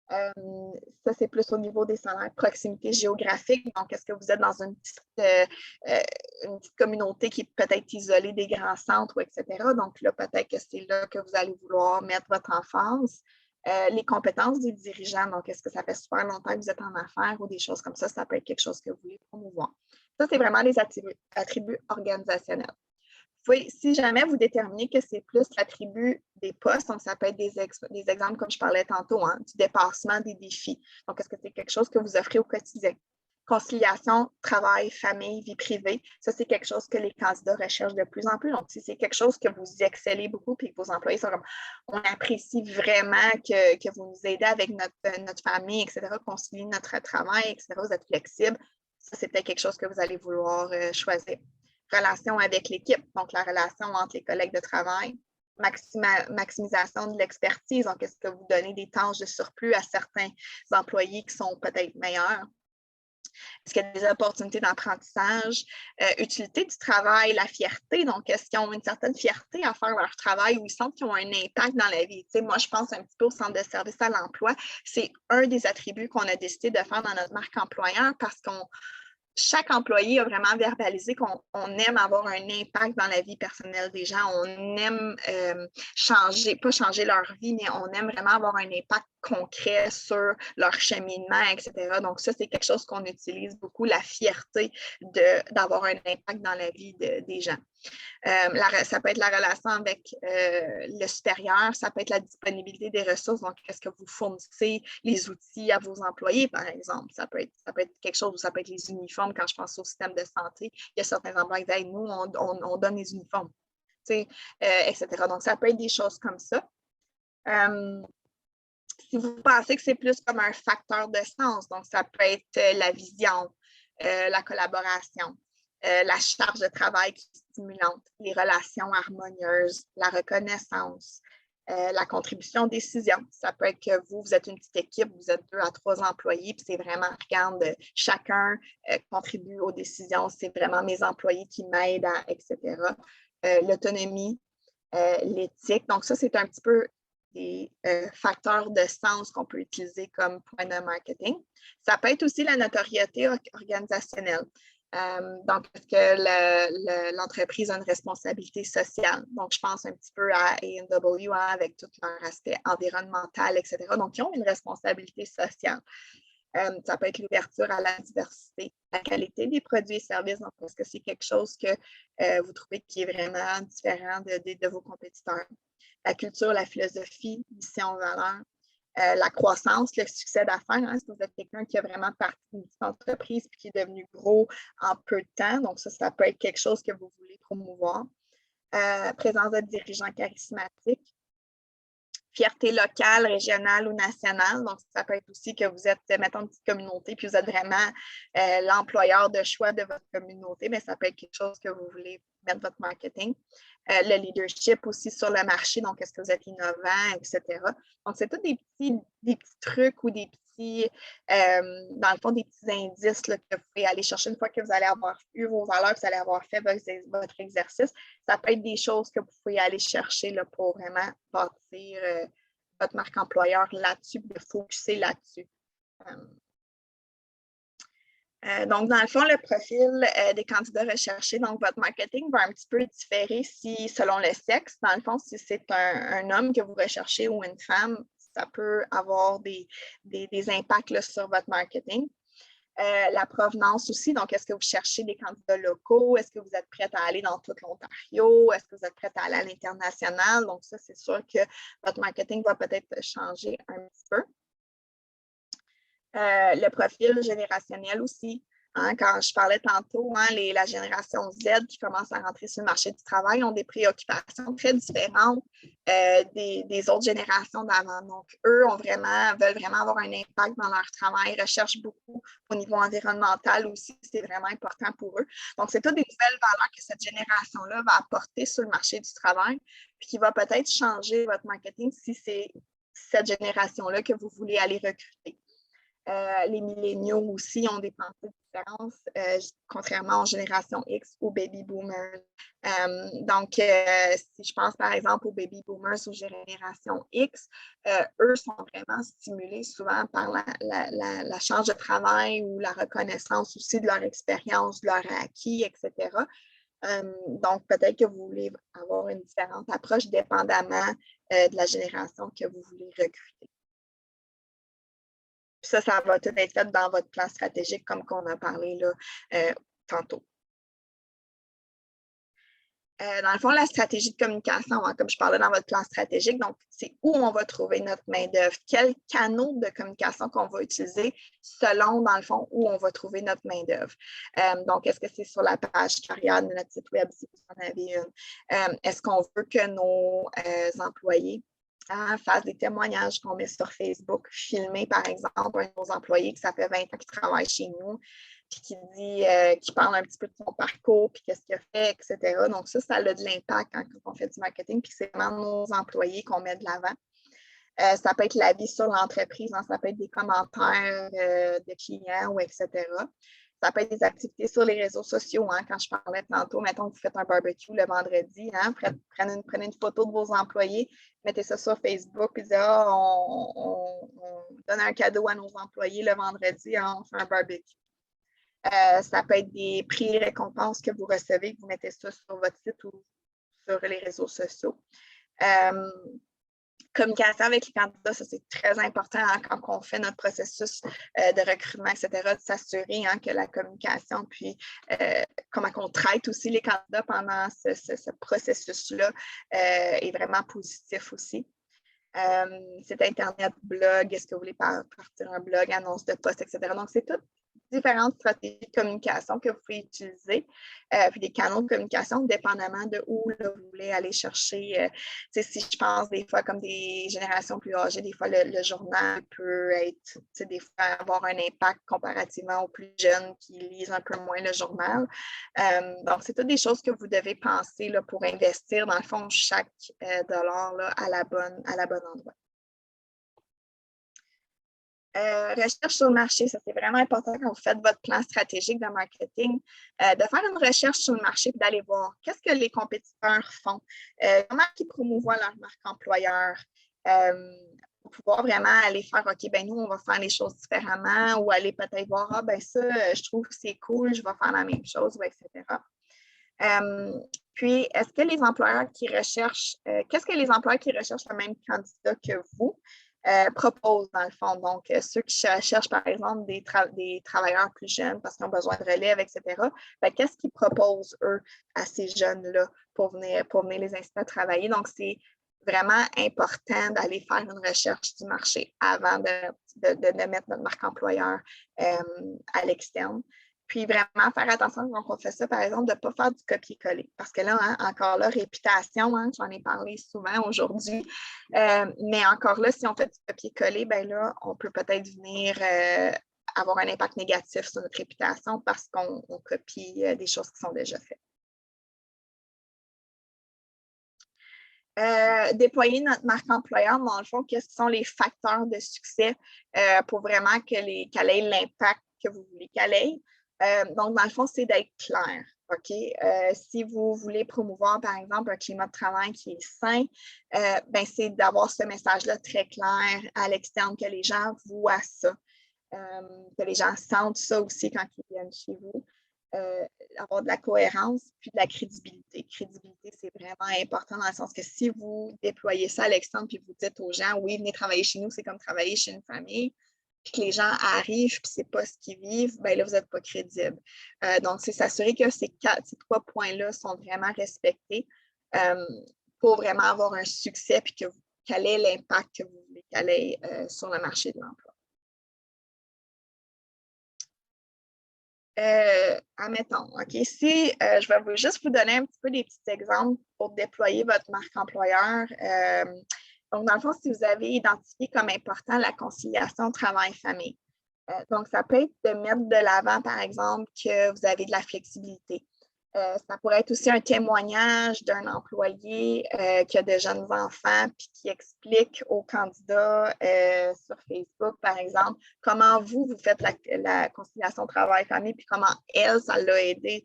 Ça, c'est plus au niveau des salaires, proximité géographique. Donc, est-ce que vous êtes dans une petite communauté qui est peut-être isolée des grands centres, etc. Donc, là, peut-être que c'est là que vous allez vouloir mettre votre emphase. Les compétences des dirigeants. Donc, est-ce que ça fait super longtemps que vous êtes en affaires ou des choses comme ça? Ça peut être quelque chose que vous voulez promouvoir. Ça, c'est vraiment les attributs organisationnels. Si jamais vous déterminez que c'est plus l'attribut des postes, donc ça peut être des exemples comme je parlais tantôt, du dépassement des défis. Donc, est-ce que c'est quelque chose que vous offrez au quotidien? Conciliation, travail, famille, vie privée, ça, c'est quelque chose que les candidats recherchent de plus en plus. Donc, si c'est quelque chose que vous excellez beaucoup et que vos employés sont comme, on apprécie vraiment que vous nous aidez avec notre famille, etc., concilier notre travail, etc., vous êtes flexible, ça, c'est peut-être quelque chose que vous allez vouloir choisir. Relation avec l'équipe, donc la relation entre les collègues de travail, maximisation de l'expertise, donc est-ce que vous donnez des tâches de surplus à certains employés qui sont peut-être meilleurs? Est-ce qu'il y a des opportunités d'apprentissage? Utilité du travail, la fierté, donc est-ce qu'ils ont une certaine fierté à faire leur travail ou ils sentent qu'ils ont un impact dans la vie? Moi, je pense un petit peu au centre de service à l'emploi. C'est un des attributs qu'on a décidé de faire dans notre marque employeur parce qu'on chaque employé a vraiment verbalisé qu'on aime avoir un impact dans la vie personnelle des gens. On aime pas changer leur vie, mais on aime vraiment avoir un impact concret sur leur cheminement, etc. Donc, ça, c'est quelque chose qu'on utilise beaucoup, la fierté d'avoir un impact dans la vie des gens. Ça peut être la relation avec le supérieur, ça peut être la disponibilité des ressources. Donc, est-ce que vous fournissez les outils à vos employés, par exemple? Ça peut être quelque chose, ou ça peut être les uniformes. Quand je pense au système de santé, il y a certains employés qui disent hey, nous, on donne les uniformes, etc. Donc, ça peut être des choses comme ça. Si vous pensez que c'est plus comme un facteur de sens, donc ça peut être la vision, la collaboration, la charge de travail qui est stimulante, les relations harmonieuses, la reconnaissance, La contribution aux décisions. Ça peut être que vous êtes une petite équipe, vous êtes 2 à 3 employés, puis c'est vraiment, regarde, chacun contribue aux décisions, c'est vraiment mes employés qui m'aident, etc. L'autonomie, l'éthique. Donc, ça, c'est un petit peu des facteurs de sens qu'on peut utiliser comme point de marketing. Ça peut être aussi la notoriété organisationnelle. Donc, est-ce que l'entreprise a une responsabilité sociale? Donc, je pense un petit peu à A&W avec tout leur aspect environnemental, etc. Donc, ils ont une responsabilité sociale. Ça peut être l'ouverture à la diversité, la qualité des produits et services. Donc, est-ce que c'est quelque chose que vous trouvez qui est vraiment différent de vos compétiteurs? La culture, la philosophie, mission, valeur. La croissance, le succès d'affaires. Hein, si vous êtes quelqu'un qui a vraiment parti d'une petite entreprise et qui est devenu gros en peu de temps, donc ça peut être quelque chose que vous voulez promouvoir. Présence de dirigeants charismatiques. Fierté locale, régionale ou nationale. Donc, ça peut être aussi que vous êtes, mettons, une petite communauté, puis vous êtes vraiment l'employeur de choix de votre communauté, mais ça peut être quelque chose que vous voulez mettre votre marketing. Le leadership aussi sur le marché, donc est-ce que vous êtes innovant, etc. Donc, c'est tous des petits trucs ou des petits, dans le fond, des petits indices là, que vous pouvez aller chercher une fois que vous allez avoir eu vos valeurs, que vous allez avoir fait votre exercice. Ça peut être des choses que vous pouvez aller chercher là, pour vraiment bâtir votre marque employeur là-dessus, de focuser là-dessus. Donc, dans le fond, le profil des candidats recherchés, donc votre marketing va un petit peu différer selon le sexe. Dans le fond, si c'est un homme que vous recherchez ou une femme, ça peut avoir des impacts là, sur votre marketing. La provenance aussi, donc est-ce que vous cherchez des candidats locaux? Est-ce que vous êtes prête à aller dans tout l'Ontario? Est-ce que vous êtes prête à aller à l'international? Donc ça, c'est sûr que votre marketing va peut-être changer un petit peu. Le profil générationnel aussi. Hein, quand je parlais tantôt, hein, la génération Z qui commence à rentrer sur le marché du travail ont des préoccupations très différentes des autres générations d'avant. Donc, eux veulent vraiment avoir un impact dans leur travail, recherchent beaucoup au niveau environnemental aussi, c'est vraiment important pour eux. Donc, c'est toutes des nouvelles valeurs que cette génération-là va apporter sur le marché du travail, puis qui va peut-être changer votre marketing si c'est cette génération-là que vous voulez aller recruter. Les milléniaux aussi ont des pensées différentes, contrairement aux générations X ou baby boomers. Donc, si je pense par exemple aux baby boomers ou génération X, eux sont vraiment stimulés souvent par la charge de travail ou la reconnaissance aussi de leur expérience, de leur acquis, etc. Donc, peut-être que vous voulez avoir une différente approche dépendamment de la génération que vous voulez recruter. Ça va tout être fait dans votre plan stratégique, comme qu'on a parlé là, tantôt. Dans le fond, la stratégie de communication, hein, comme je parlais dans votre plan stratégique, donc c'est où on va trouver notre main-d'œuvre, quels canaux de communication qu'on va utiliser selon, dans le fond, où on va trouver notre main-d'œuvre. Donc, est-ce que c'est sur la page carrière de notre site web, si vous en avez une? Est-ce qu'on veut que nos employés fassent des témoignages qu'on met sur Facebook, filmer, par exemple, un de nos employés qui ça fait 20 ans qu'il travaille chez nous, puis qui parle un petit peu de son parcours, puis qu'est-ce qu'il a fait, etc. Donc, ça a de l'impact quand on fait du marketing, puis c'est vraiment nos employés qu'on met de l'avant. Ça peut être l'avis sur l'entreprise, hein, ça peut être des commentaires de clients ou etc. Ça peut être des activités sur les réseaux sociaux. Hein, quand je parlais tantôt, mettons que vous faites un barbecue le vendredi, hein, prenez une photo de vos employés, mettez ça sur Facebook, puis dites on donne un cadeau à nos employés le vendredi, hein, on fait un barbecue. Ça peut être des prix et récompenses que vous recevez, que vous mettez ça sur votre site ou sur les réseaux sociaux. Communication avec les candidats, ça c'est très important hein, quand on fait notre processus de recrutement, etc., de s'assurer hein, que la communication, puis comment on traite aussi les candidats pendant ce processus-là est vraiment positif aussi. Site Internet, blog, est-ce que vous voulez partir un blog, annonce de poste, etc. Donc, c'est tout différentes stratégies de communication que vous pouvez utiliser, puis des canaux de communication, dépendamment de où là, vous voulez aller chercher. Si je pense des fois comme des générations plus âgées, des fois le journal peut être, des fois avoir un impact comparativement aux plus jeunes qui lisent un peu moins le journal. Donc, c'est toutes des choses que vous devez penser là, pour investir, dans le fond, chaque dollar là, à la bonne endroit. Recherche sur le marché, ça c'est vraiment important quand vous faites votre plan stratégique de marketing, de faire une recherche sur le marché et d'aller voir qu'est-ce que les compétiteurs font, comment ils promouvoient leur marque employeur, pour pouvoir vraiment aller faire, OK, ben nous, on va faire les choses différemment ou aller peut-être voir, ah, ben ça, je trouve que c'est cool, je vais faire la même chose, ou etc. Puis, est-ce que les employeurs qui recherchent, qu'est-ce que les employeurs qui recherchent le même candidat que vous proposent dans le fond? Donc, ceux qui cherchent, par exemple, des travailleurs plus jeunes parce qu'ils ont besoin de relève, etc., ben, qu'est-ce qu'ils proposent, eux, à ces jeunes-là pour venir les inciter à travailler? Donc, c'est vraiment important d'aller faire une recherche du marché avant de mettre notre marque employeur à l'externe. Puis vraiment faire attention quand on fait ça, par exemple, de ne pas faire du copier-coller. Parce que là, encore là, réputation, j'en ai parlé souvent aujourd'hui. Mais encore là, si on fait du copier-coller, bien là, on peut peut-être venir avoir un impact négatif sur notre réputation parce qu'on copie des choses qui sont déjà faites. Déployer notre marque employeur, dans le fond, quels sont les facteurs de succès pour vraiment qu'elle ait l'impact que vous voulez qu'elle ait. Donc, dans le fond, c'est d'être clair. OK? Si vous voulez promouvoir, par exemple, un climat de travail qui est sain, ben, c'est d'avoir ce message-là très clair à l'externe, que les gens voient ça, que les gens sentent ça aussi quand ils viennent chez vous. Avoir de la cohérence puis de la crédibilité. Crédibilité, c'est vraiment important dans le sens que si vous déployez ça à l'externe puis vous dites aux gens, oui, venez travailler chez nous, c'est comme travailler chez une famille, puis que les gens arrivent puis c'est pas ce qu'ils vivent, bien là, vous n'êtes pas crédible. Donc, c'est s'assurer que ces trois points-là sont vraiment respectés pour vraiment avoir un succès puis quel est l'impact que vous voulez qu'elle ait sur le marché de l'emploi. Admettons, OK, si je vais juste vous donner un petit peu des petits exemples pour déployer votre marque employeur. Donc, dans le fond, si vous avez identifié comme important la conciliation travail-famille, donc ça peut être de mettre de l'avant, par exemple, que vous avez de la flexibilité. Ça pourrait être aussi un témoignage d'un employé qui a de jeunes enfants puis qui explique aux candidats sur Facebook, par exemple, comment vous faites la conciliation travail-famille puis comment elle, ça l'a aidé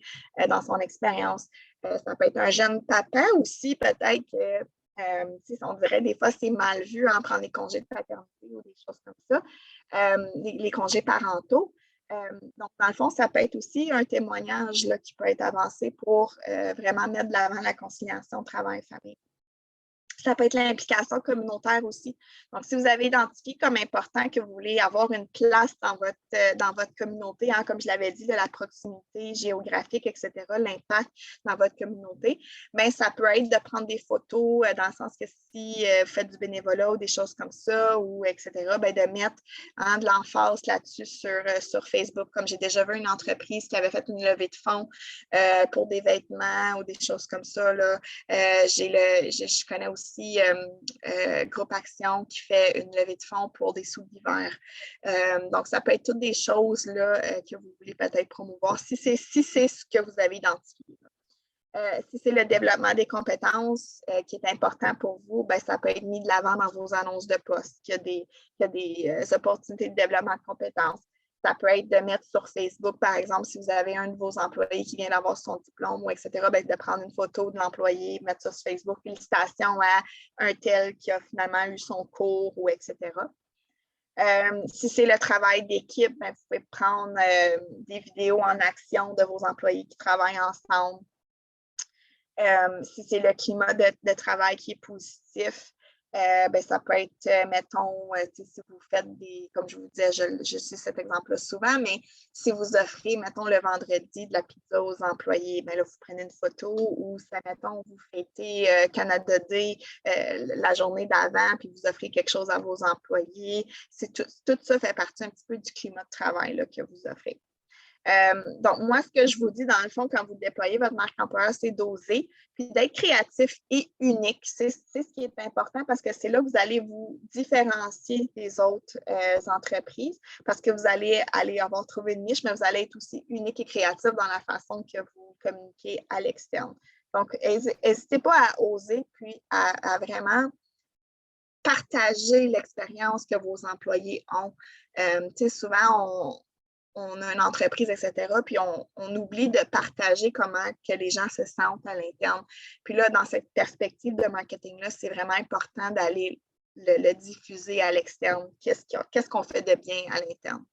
dans son expérience. Ça peut être un jeune papa aussi, peut-être que on dirait des fois c'est mal vu prendre les congés de paternité ou des choses comme ça, les congés parentaux. Donc, dans le fond, ça peut être aussi un témoignage là, qui peut être avancé pour vraiment mettre de l'avant la conciliation travail-famille. Ça peut être l'implication communautaire aussi. Donc, si vous avez identifié comme important que vous voulez avoir une place dans votre communauté, comme je l'avais dit, de la proximité géographique, etc., l'impact dans votre communauté, bien, ça peut être de prendre des photos dans le sens que si vous faites du bénévolat ou des choses comme ça, ou etc., bien, de mettre de l'emphase là-dessus sur Facebook. Comme j'ai déjà vu une entreprise qui avait fait une levée de fonds pour des vêtements ou des choses comme ça. Là. Je connais aussi Groupe Action qui fait une levée de fonds pour des sous d'hiver. Donc, ça peut être toutes des choses là, que vous voulez peut-être promouvoir si c'est ce que vous avez identifié. Si c'est le développement des compétences qui est important pour vous, bien, ça peut être mis de l'avant dans vos annonces de poste, qu'il y a des opportunités de développement de compétences. Ça peut être de mettre sur Facebook, par exemple, si vous avez un de vos employés qui vient d'avoir son diplôme, ou etc., bien, de prendre une photo de l'employé, mettre sur Facebook, félicitations à un tel qui a finalement eu son cours, ou etc. Si c'est le travail d'équipe, bien, vous pouvez prendre des vidéos en action de vos employés qui travaillent ensemble. Si c'est le climat de travail qui est positif, ben, ça peut être, mettons, si vous faites comme je vous disais, je suis cet exemple-là souvent, mais si vous offrez, mettons, le vendredi de la pizza aux employés, ben là, vous prenez une photo ou, mettons, vous fêtez Canada Day la journée d'avant, puis vous offrez quelque chose à vos employés. Tout ça fait partie un petit peu du climat de travail là, que vous offrez. Donc, moi, ce que je vous dis, dans le fond, quand vous déployez votre marque employeur, c'est d'oser, puis d'être créatif et unique. C'est ce qui est important parce que c'est là que vous allez vous différencier des autres entreprises parce que vous allez avoir trouvé une niche, mais vous allez être aussi unique et créatif dans la façon que vous communiquez à l'externe. Donc, n'hésitez pas à oser, puis à vraiment partager l'expérience que vos employés ont. Souvent, on a une entreprise, etc., puis on oublie de partager comment que les gens se sentent à l'interne. Puis là, dans cette perspective de marketing-là, c'est vraiment important d'aller le diffuser à l'externe. Qu'est-ce qu'on fait de bien à l'interne?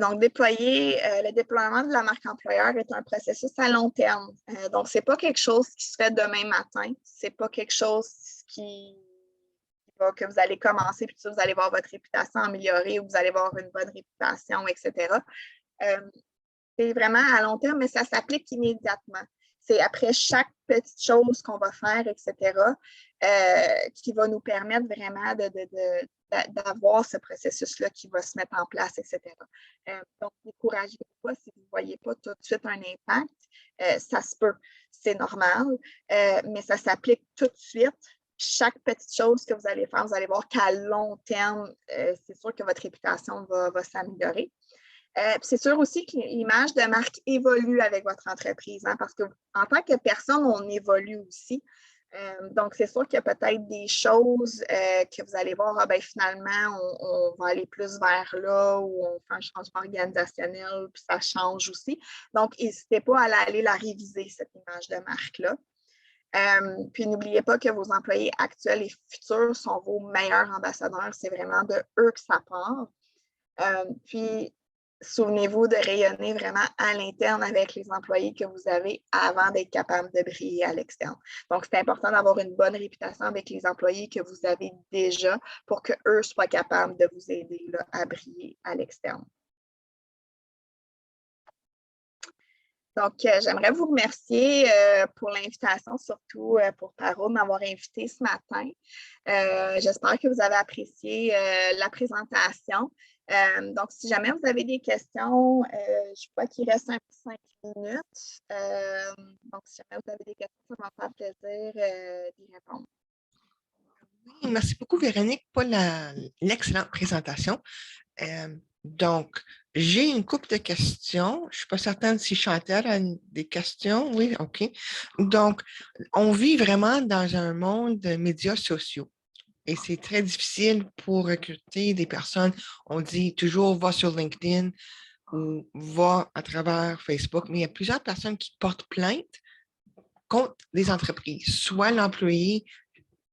Donc, le déploiement de la marque employeur est un processus à long terme. Donc, ce n'est pas quelque chose qui se fait demain matin. Ce n'est pas quelque chose que vous allez commencer, puis vous allez voir votre réputation améliorer ou vous allez avoir une bonne réputation, etc. C'est vraiment à long terme, mais ça s'applique immédiatement. C'est après chaque petite chose qu'on va faire, etc., qui va nous permettre vraiment d'avoir ce processus-là qui va se mettre en place, etc. Donc, découragez-vous pas si vous ne voyez pas tout de suite un impact. Ça se peut, c'est normal, mais ça s'applique tout de suite. Chaque petite chose que vous allez faire, vous allez voir qu'à long terme, c'est sûr que votre réputation va s'améliorer. C'est sûr aussi que l'image de marque évolue avec votre entreprise, hein, parce qu'en tant que personne, on évolue aussi. Donc, c'est sûr qu'il y a peut-être des choses que vous allez voir, finalement, on va aller plus vers là où on fait un changement organisationnel, puis ça change aussi. Donc, n'hésitez pas à aller la réviser, cette image de marque-là. Puis, n'oubliez pas que vos employés actuels et futurs sont vos meilleurs ambassadeurs. C'est vraiment de eux que ça part. Puis, souvenez-vous de rayonner vraiment à l'interne avec les employés que vous avez avant d'être capable de briller à l'externe. Donc, c'est important d'avoir une bonne réputation avec les employés que vous avez déjà pour qu'eux soient capables de vous aider là, à briller à l'externe. Donc, j'aimerais vous remercier pour l'invitation, surtout pour Paro de m'avoir invité ce matin. J'espère que vous avez apprécié la présentation. Donc, si jamais vous avez des questions, je crois qu'il reste un peu 5 minutes. Donc, si jamais vous avez des questions, ça va me faire plaisir d'y répondre. Oui, merci beaucoup, Véronique, pour l'excellente présentation. Donc, j'ai une couple de questions. Je ne suis pas certaine si Chantal a des questions. Oui, OK. Donc, on vit vraiment dans un monde de médias sociaux. Et c'est très difficile pour recruter des personnes. On dit toujours va sur LinkedIn ou va à travers Facebook, mais il y a plusieurs personnes qui portent plainte contre les entreprises. Soit l'employé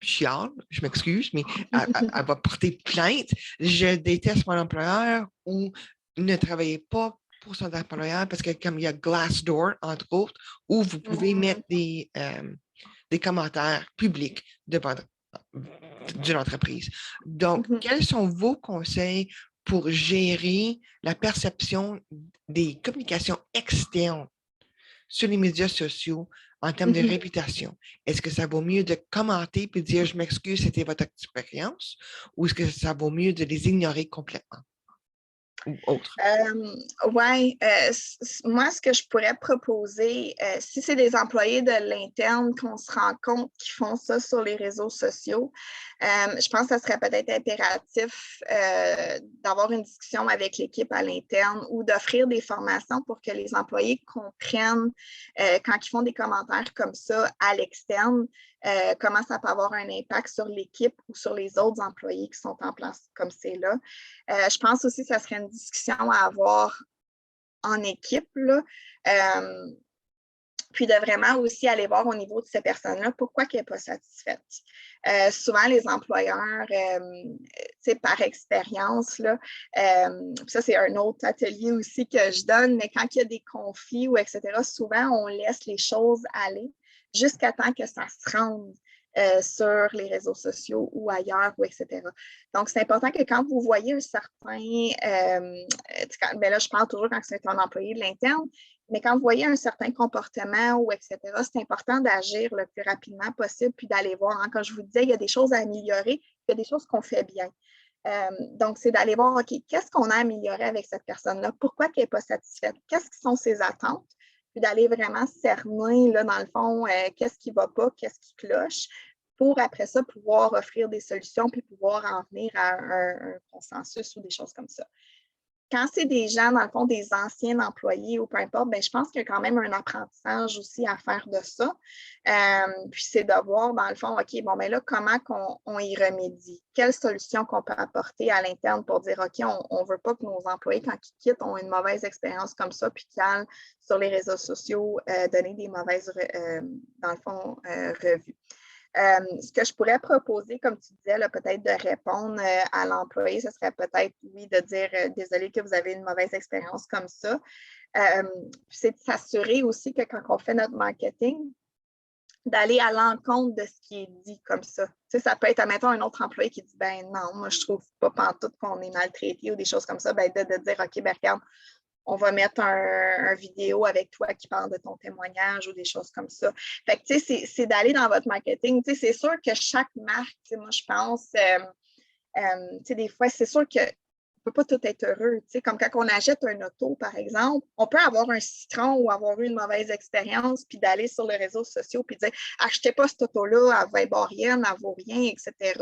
chiale, je m'excuse, mais elle va porter plainte. Je déteste mon employeur ou ne travaillez pas pour son employeur parce que comme il y a Glassdoor, entre autres, où vous pouvez mettre des commentaires publics de d'une entreprise. Donc, quels sont vos conseils pour gérer la perception des communications externes sur les médias sociaux en termes de réputation? Est-ce que ça vaut mieux de commenter et dire « je m'excuse, c'était votre expérience » ou est-ce que ça vaut mieux de les ignorer complètement ou autre? Oui, moi, ce que je pourrais proposer, si c'est des employés de l'interne qu'on se rend compte qu'ils font ça sur les réseaux sociaux, je pense que ça serait peut-être impératif d'avoir une discussion avec l'équipe à l'interne ou d'offrir des formations pour que les employés comprennent quand ils font des commentaires comme ça à l'externe, comment ça peut avoir un impact sur l'équipe ou sur les autres employés qui sont en place comme c'est là. Je pense aussi que ça serait une discussion à avoir en équipe, là. Puis de vraiment aussi aller voir au niveau de ces personnes-là pourquoi elles ne sont pas satisfaites. Souvent, les employeurs, par expérience, là, ça, c'est un autre atelier aussi que je donne, mais quand il y a des conflits ou etc., souvent, on laisse les choses aller jusqu'à temps que ça se rende sur les réseaux sociaux ou ailleurs, ou etc. Donc, c'est important que quand vous voyez un certain, ben là, je parle toujours quand c'est un employé de l'interne, mais quand vous voyez un certain comportement ou etc., c'est important d'agir le plus rapidement possible puis d'aller voir. Hein. Comme je vous disais, il y a des choses à améliorer, il y a des choses qu'on fait bien. Donc, c'est d'aller voir, OK, qu'est-ce qu'on a amélioré avec cette personne-là? Pourquoi elle n'est pas satisfaite? Qu'est-ce qui sont ses attentes? Puis d'aller vraiment cerner, là, dans le fond, qu'est-ce qui ne va pas, qu'est-ce qui cloche, pour après ça pouvoir offrir des solutions puis pouvoir en venir à un consensus ou des choses comme ça. Quand c'est des gens, dans le fond, des anciens employés ou peu importe, bien, je pense qu'il y a quand même un apprentissage aussi à faire de ça. Puis c'est de voir, dans le fond, OK, bon, bien là, comment on y remédie? Quelles solutions qu'on peut apporter à l'interne pour dire, OK, on ne veut pas que nos employés, quand ils quittent, ont une mauvaise expérience comme ça, puis qu'ils aillent sur les réseaux sociaux donner des mauvaises, dans le fond, revues. Ce que je pourrais proposer, comme tu disais, peut-être de répondre à l'employé, ce serait peut-être, oui, de dire désolé que vous avez une mauvaise expérience comme ça. C'est de s'assurer aussi que quand on fait notre marketing, d'aller à l'encontre de ce qui est dit comme ça. Tu sais, ça peut être, admettons, un autre employé qui dit ben non, moi je trouve pas pantoute qu'on est maltraité ou des choses comme ça, ben de dire OK, ben regarde, on va mettre un vidéo avec toi qui parle de ton témoignage ou des choses comme ça. Fait que, tu sais, c'est d'aller dans votre marketing. Tu sais, c'est sûr que chaque marque, tu sais, moi, je pense, tu sais, des fois, c'est sûr que on ne peut pas tout être heureux. Tu sais, comme quand on achète un auto, par exemple, on peut avoir un citron ou avoir eu une mauvaise expérience, puis d'aller sur les réseaux sociaux, puis dire achetez pas cette auto-là, elle va être rien, elle vaut rien, etc.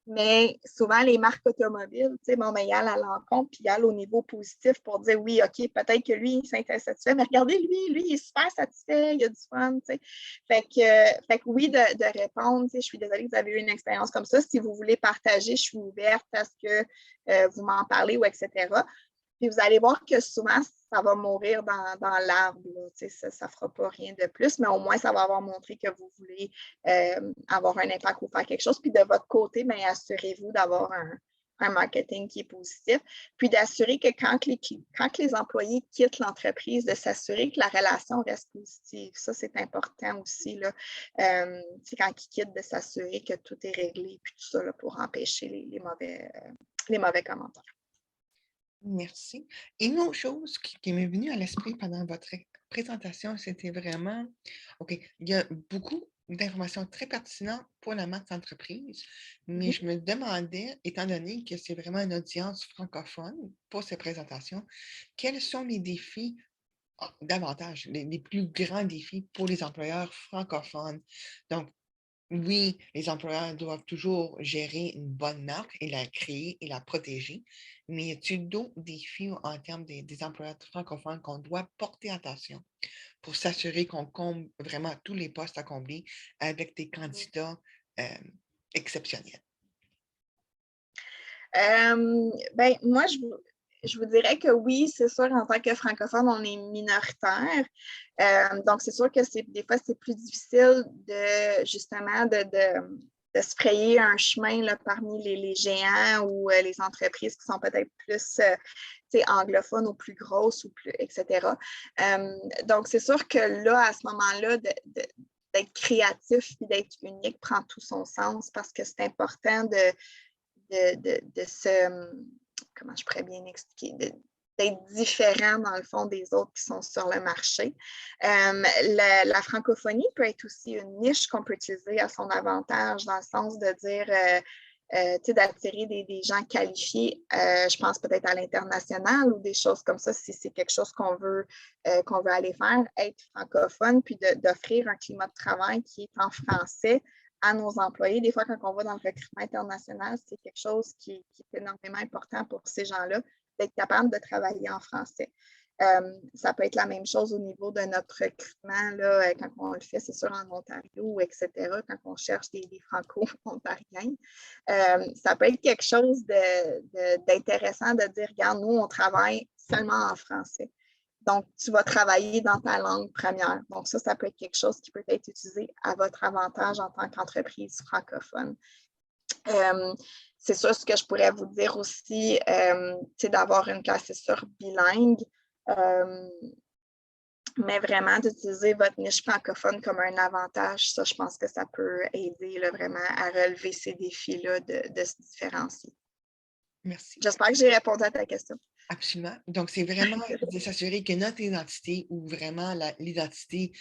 Mais souvent, les marques automobiles, tu sais, bon, ben, ils allent à l'encontre, puis ils allent au niveau positif pour dire oui, OK, peut-être que lui, il s'est insatisfait, mais regardez, lui, il est super satisfait, il a du fun, tu sais. Fait que oui, de répondre, tu sais, je suis désolée que vous avez eu une expérience comme ça. Si vous voulez partager, je suis ouverte à ce que vous m'en parlez ou etc. Puis vous allez voir que souvent, ça va mourir dans l'arbre. Ça ne fera pas rien de plus, mais au moins, ça va avoir montré que vous voulez avoir un impact ou faire quelque chose. Puis de votre côté, bien, assurez-vous d'avoir un marketing qui est positif. Puis d'assurer que quand les employés quittent l'entreprise, de s'assurer que la relation reste positive. Ça, c'est important aussi. Là. Quand ils quittent, de s'assurer que tout est réglé puis tout ça là, pour empêcher les mauvais commentaires. Merci. Et une autre chose qui m'est venue à l'esprit pendant votre présentation, c'était vraiment, OK, il y a beaucoup d'informations très pertinentes pour la marque d'entreprise, mais je me demandais, étant donné que c'est vraiment une audience francophone pour ces présentations, quels sont les défis, davantage, les plus grands défis pour les employeurs francophones? Donc, oui, les employeurs doivent toujours gérer une bonne marque et la créer et la protéger. Mais y a-t-il d'autres défis en termes des employeurs francophones qu'on doit porter attention pour s'assurer qu'on comble vraiment tous les postes à combler avec des candidats euh, exceptionnels? Ben, moi, je vous dirais que oui, c'est sûr, en tant que francophone, on est minoritaire. Donc, c'est sûr que des fois, c'est plus difficile de justement de se frayer un chemin là, parmi les géants ou les entreprises qui sont peut-être plus anglophones ou plus grosses ou plus, etc. Donc, c'est sûr que là, à ce moment-là, d'être créatif et d'être unique prend tout son sens parce que c'est important de se, comment je pourrais bien expliquer, d'être différent dans le fond des autres qui sont sur le marché. La francophonie peut être aussi une niche qu'on peut utiliser à son avantage dans le sens de dire d'attirer des gens qualifiés, je pense peut-être à l'international ou des choses comme ça, si c'est quelque chose qu'on veut aller faire, être francophone, puis d'offrir un climat de travail qui est en français à nos employés. Des fois, quand on va dans le recrutement international, c'est quelque chose qui est énormément important pour ces gens-là, d'être capable de travailler en français. Ça peut être la même chose au niveau de notre recrutement, là, quand on le fait, c'est sûr, en Ontario, etc., quand on cherche des Franco-ontariens. Ça peut être quelque chose d'intéressant de dire, regarde, nous, on travaille seulement en français. Donc, tu vas travailler dans ta langue première. Donc, ça peut être quelque chose qui peut être utilisé à votre avantage en tant qu'entreprise francophone. C'est sûr, ce que je pourrais vous dire aussi, c'est d'avoir une classe bilingue, mais vraiment d'utiliser votre niche francophone comme un avantage. Ça, je pense que ça peut aider là, vraiment à relever ces défis-là de se différencier. Merci. J'espère que j'ai répondu à ta question. Absolument. Donc, c'est vraiment de s'assurer que notre identité ou vraiment l'identité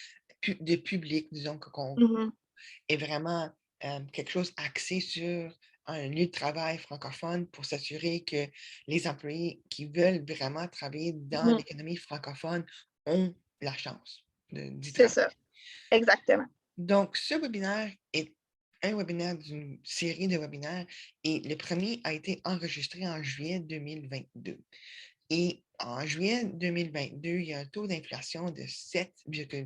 de public, disons, qu'on est vraiment quelque chose axé sur un lieu de travail francophone pour s'assurer que les employés qui veulent vraiment travailler dans Mhm. l'économie francophone ont la chance d'y C'est travailler. ça, exactement. Donc, ce webinaire est un webinaire d'une série de webinaires et le premier a été enregistré en juillet 2022. Et en juillet 2022, il y a un taux d'inflation de 7,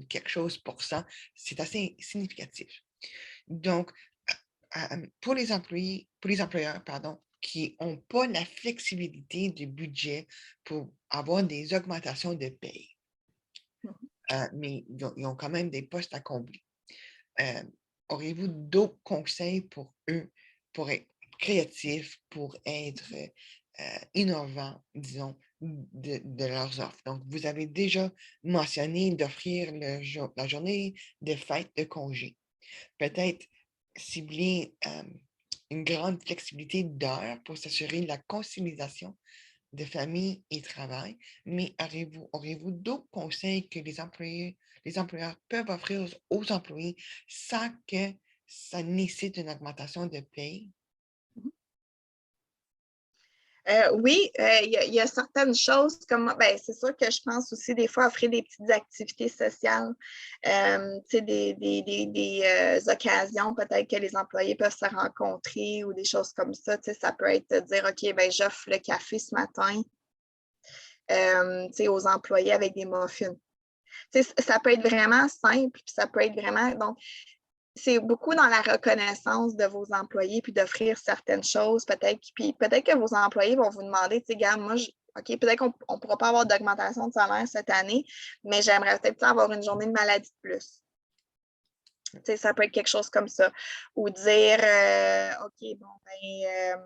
quelque chose pour cent. C'est assez significatif. Donc, pour les employeurs, pardon, qui n'ont pas la flexibilité du budget pour avoir des augmentations de paye, Mhm. mais ils ont quand même des postes à combler. Euh, Auriez-vous d'autres conseils pour eux, pour être créatifs, pour être innovants, disons, de leurs offres? Donc, vous avez déjà mentionné d'offrir la journée de fête de congé. Peut-être cibler une grande flexibilité d'heures pour s'assurer la conciliation de famille et travail, mais auriez-vous d'autres conseils que les employeurs peuvent offrir aux employés sans que ça nécessite une augmentation de paye? Oui, il y a certaines choses comme, ben, c'est sûr que je pense aussi des fois offrir des petites activités sociales, des occasions peut-être que les employés peuvent se rencontrer ou des choses comme ça. Ça peut être de dire, OK, ben, j'offre le café ce matin aux employés avec des muffins. Ça peut être vraiment simple, puis ça peut être vraiment. Donc, c'est beaucoup dans la reconnaissance de vos employés, puis d'offrir certaines choses, peut-être. Puis peut-être que vos employés vont vous demander, tu sais, gars, moi, OK, peut-être qu'on ne pourra pas avoir d'augmentation de salaire cette année, mais j'aimerais peut-être avoir une journée de maladie de plus. Ça peut être quelque chose comme ça. Ou dire, OK, bon, ben,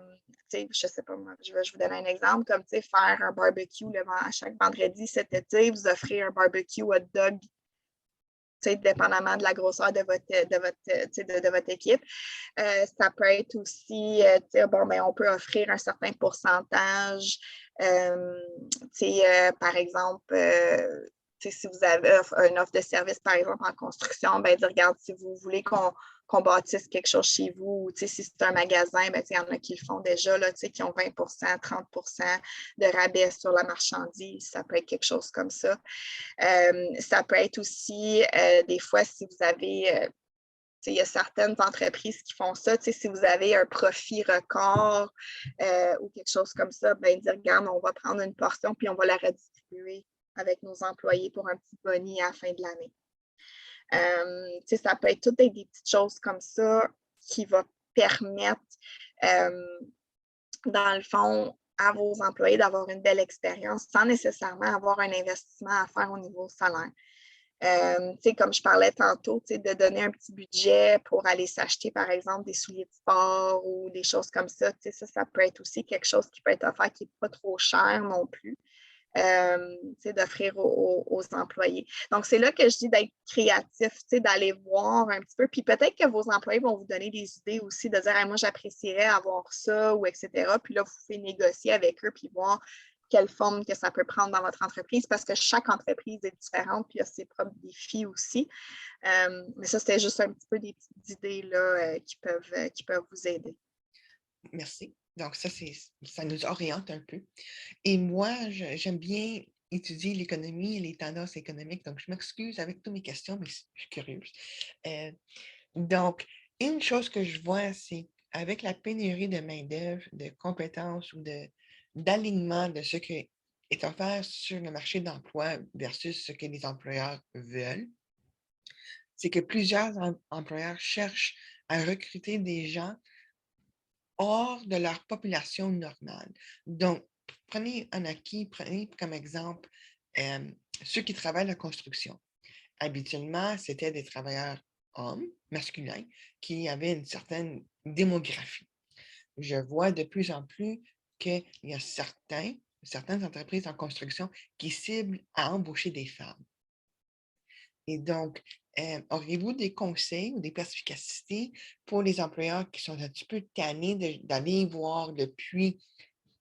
je sais pas, moi, je vais vous donner un exemple, comme, faire un barbecue à chaque vendredi cet été, vous offrez un barbecue hot dog, dépendamment de la grosseur de votre équipe. Ça peut être aussi, bon, ben, on peut offrir un certain pourcentage, par exemple, si vous avez une offre de service, par exemple, en construction, ben, dire, regarde, si vous voulez qu'on bâtisse quelque chose chez vous, si c'est un magasin, ben, il y en a qui le font déjà, là, qui ont 20 30 de rabais sur la marchandise. Ça peut être quelque chose comme ça. Ça peut être aussi, des fois, si vous avez il y a certaines entreprises qui font ça. Si vous avez un profit record ou quelque chose comme ça, ben dire, regarde, on va prendre une portion puis on va la redistribuer avec nos employés pour un petit boni à la fin de l'année. Ça peut être toutes des petites choses comme ça qui vont permettre, dans le fond, à vos employés d'avoir une belle expérience sans nécessairement avoir un investissement à faire au niveau salaire. Comme je parlais tantôt, de donner un petit budget pour aller s'acheter, par exemple, des souliers de sport ou des choses comme ça, ça peut être aussi quelque chose qui peut être offert qui n'est pas trop cher non plus, d'offrir aux employés. Donc, c'est là que je dis d'être créatif, d'aller voir un petit peu. Puis peut-être que vos employés vont vous donner des idées aussi, de dire, hey, moi, j'apprécierais avoir ça ou etc. Puis là, vous pouvez négocier avec eux puis voir quelle forme que ça peut prendre dans votre entreprise parce que chaque entreprise est différente puis il y a ses propres défis aussi. Mais ça, c'était juste un petit peu des petites idées là, qui peuvent vous aider. Merci. Donc, ça nous oriente un peu. Et moi, j'aime bien étudier l'économie et les tendances économiques. Donc, je m'excuse avec toutes mes questions, mais je suis curieuse. Donc, une chose que je vois, c'est avec la pénurie de main-d'œuvre, de compétences ou d'alignement de ce qui est offert sur le marché d'emploi versus ce que les employeurs veulent, c'est que plusieurs employeurs cherchent à recruter des gens hors de leur population normale. Donc, prenez comme exemple euh, ceux qui travaillent la construction. Habituellement, c'était des travailleurs hommes, masculins, qui avaient une certaine démographie. Je vois de plus en plus qu'il y a certaines entreprises en construction qui ciblent à embaucher des femmes. Et donc, auriez-vous des conseils ou des perspicacités pour les employeurs qui sont un petit peu tannés d'aller voir le puits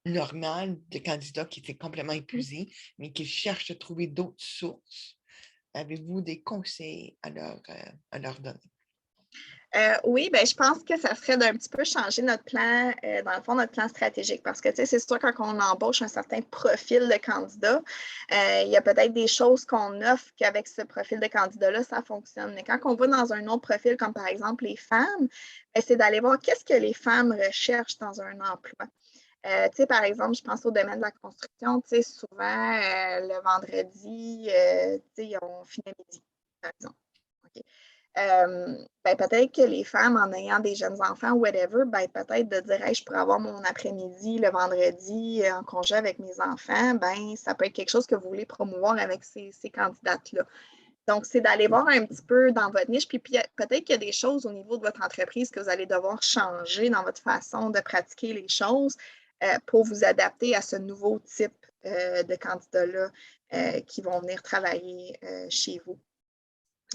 normal de candidats qui étaient complètement épuisés, mais qui cherchent à trouver d'autres sources? Avez-vous des conseils à leur donner? Oui, ben, je pense que ça serait d'un petit peu changer notre plan, dans le fond, notre plan stratégique. Parce que, tu sais, c'est sûr, quand on embauche un certain profil de candidat, il y a peut-être des choses qu'on offre qu'avec ce profil de candidat-là, ça fonctionne. Mais quand on va dans un autre profil, comme par exemple les femmes, ben, c'est d'aller voir qu'est-ce que les femmes recherchent dans un emploi. Tu sais, par exemple, je pense au domaine de la construction, tu sais, souvent, le vendredi, tu sais, on finit à midi, par exemple. OK. Ben, peut-être que les femmes, en ayant des jeunes enfants, whatever, ben, peut-être de dire hey, je pourrais avoir mon après-midi le vendredi en congé avec mes enfants, ben, ça peut être quelque chose que vous voulez promouvoir avec ces candidates-là. Donc, c'est d'aller voir un petit peu dans votre niche, puis peut-être qu'il y a des choses au niveau de votre entreprise que vous allez devoir changer dans votre façon de pratiquer les choses pour vous adapter à ce nouveau type de candidats-là qui vont venir travailler chez vous.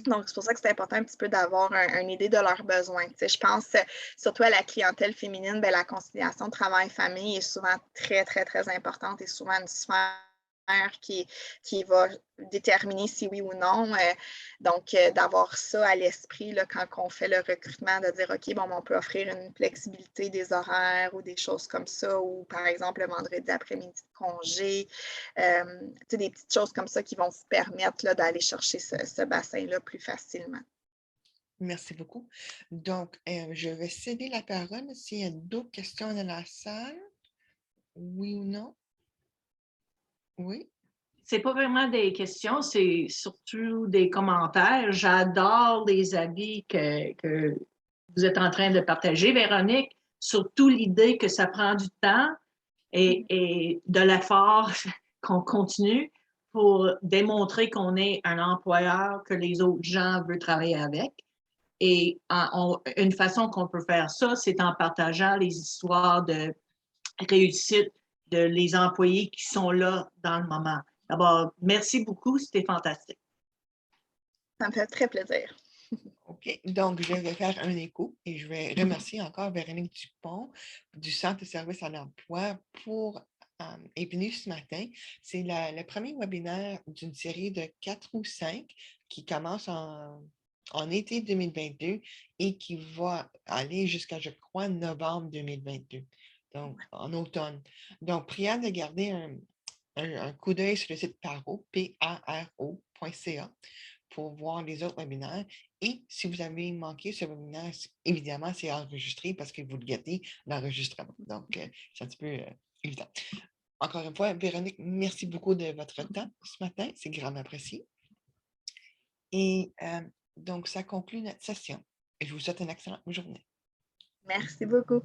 Donc, c'est pour ça que c'est important un petit peu d'avoir une idée de leurs besoins. Tu sais, je pense surtout à la clientèle féminine, bien, la conciliation travail-famille est souvent très, très, très importante et souvent une sphère qui va déterminer si oui ou non. Donc, d'avoir ça à l'esprit là, quand on fait le recrutement, de dire, OK, bon, on peut offrir une flexibilité des horaires ou des choses comme ça, ou par exemple, le vendredi après-midi de congé. Des petites choses comme ça qui vont vous permettre là, d'aller chercher ce bassin-là plus facilement. Merci beaucoup. Donc, je vais céder la parole s'il y a d'autres questions dans la salle. Oui ou non? Oui? C'est pas vraiment des questions, c'est surtout des commentaires. J'adore les avis que vous êtes en train de partager, Véronique, surtout l'idée que ça prend du temps et de l'effort qu'on continue pour démontrer qu'on est un employeur que les autres gens veulent travailler avec. Et une façon qu'on peut faire ça, c'est en partageant les histoires de réussite de les employés qui sont là dans le moment. D'abord, merci beaucoup, c'était fantastique. Ça me fait très plaisir. OK. Donc, je vais faire un écho et je vais remercier encore Véronique Dupont du Centre de services à l'emploi pour être venue ce matin. C'est le premier webinaire d'une série de 4 ou 5 qui commence en été 2022 et qui va aller jusqu'à, je crois, novembre 2022, donc en automne. Donc, prière de garder un coup d'œil sur le site Paro, paro.ca, pour voir les autres webinaires. Et si vous avez manqué ce webinaire, évidemment, c'est enregistré parce que vous le gardez l'enregistrement. Donc, c'est un petit peu évident. Encore une fois, Véronique, merci beaucoup de votre temps ce matin. C'est grandement apprécié. Et donc, ça conclut notre session. Et je vous souhaite une excellente journée. Merci beaucoup.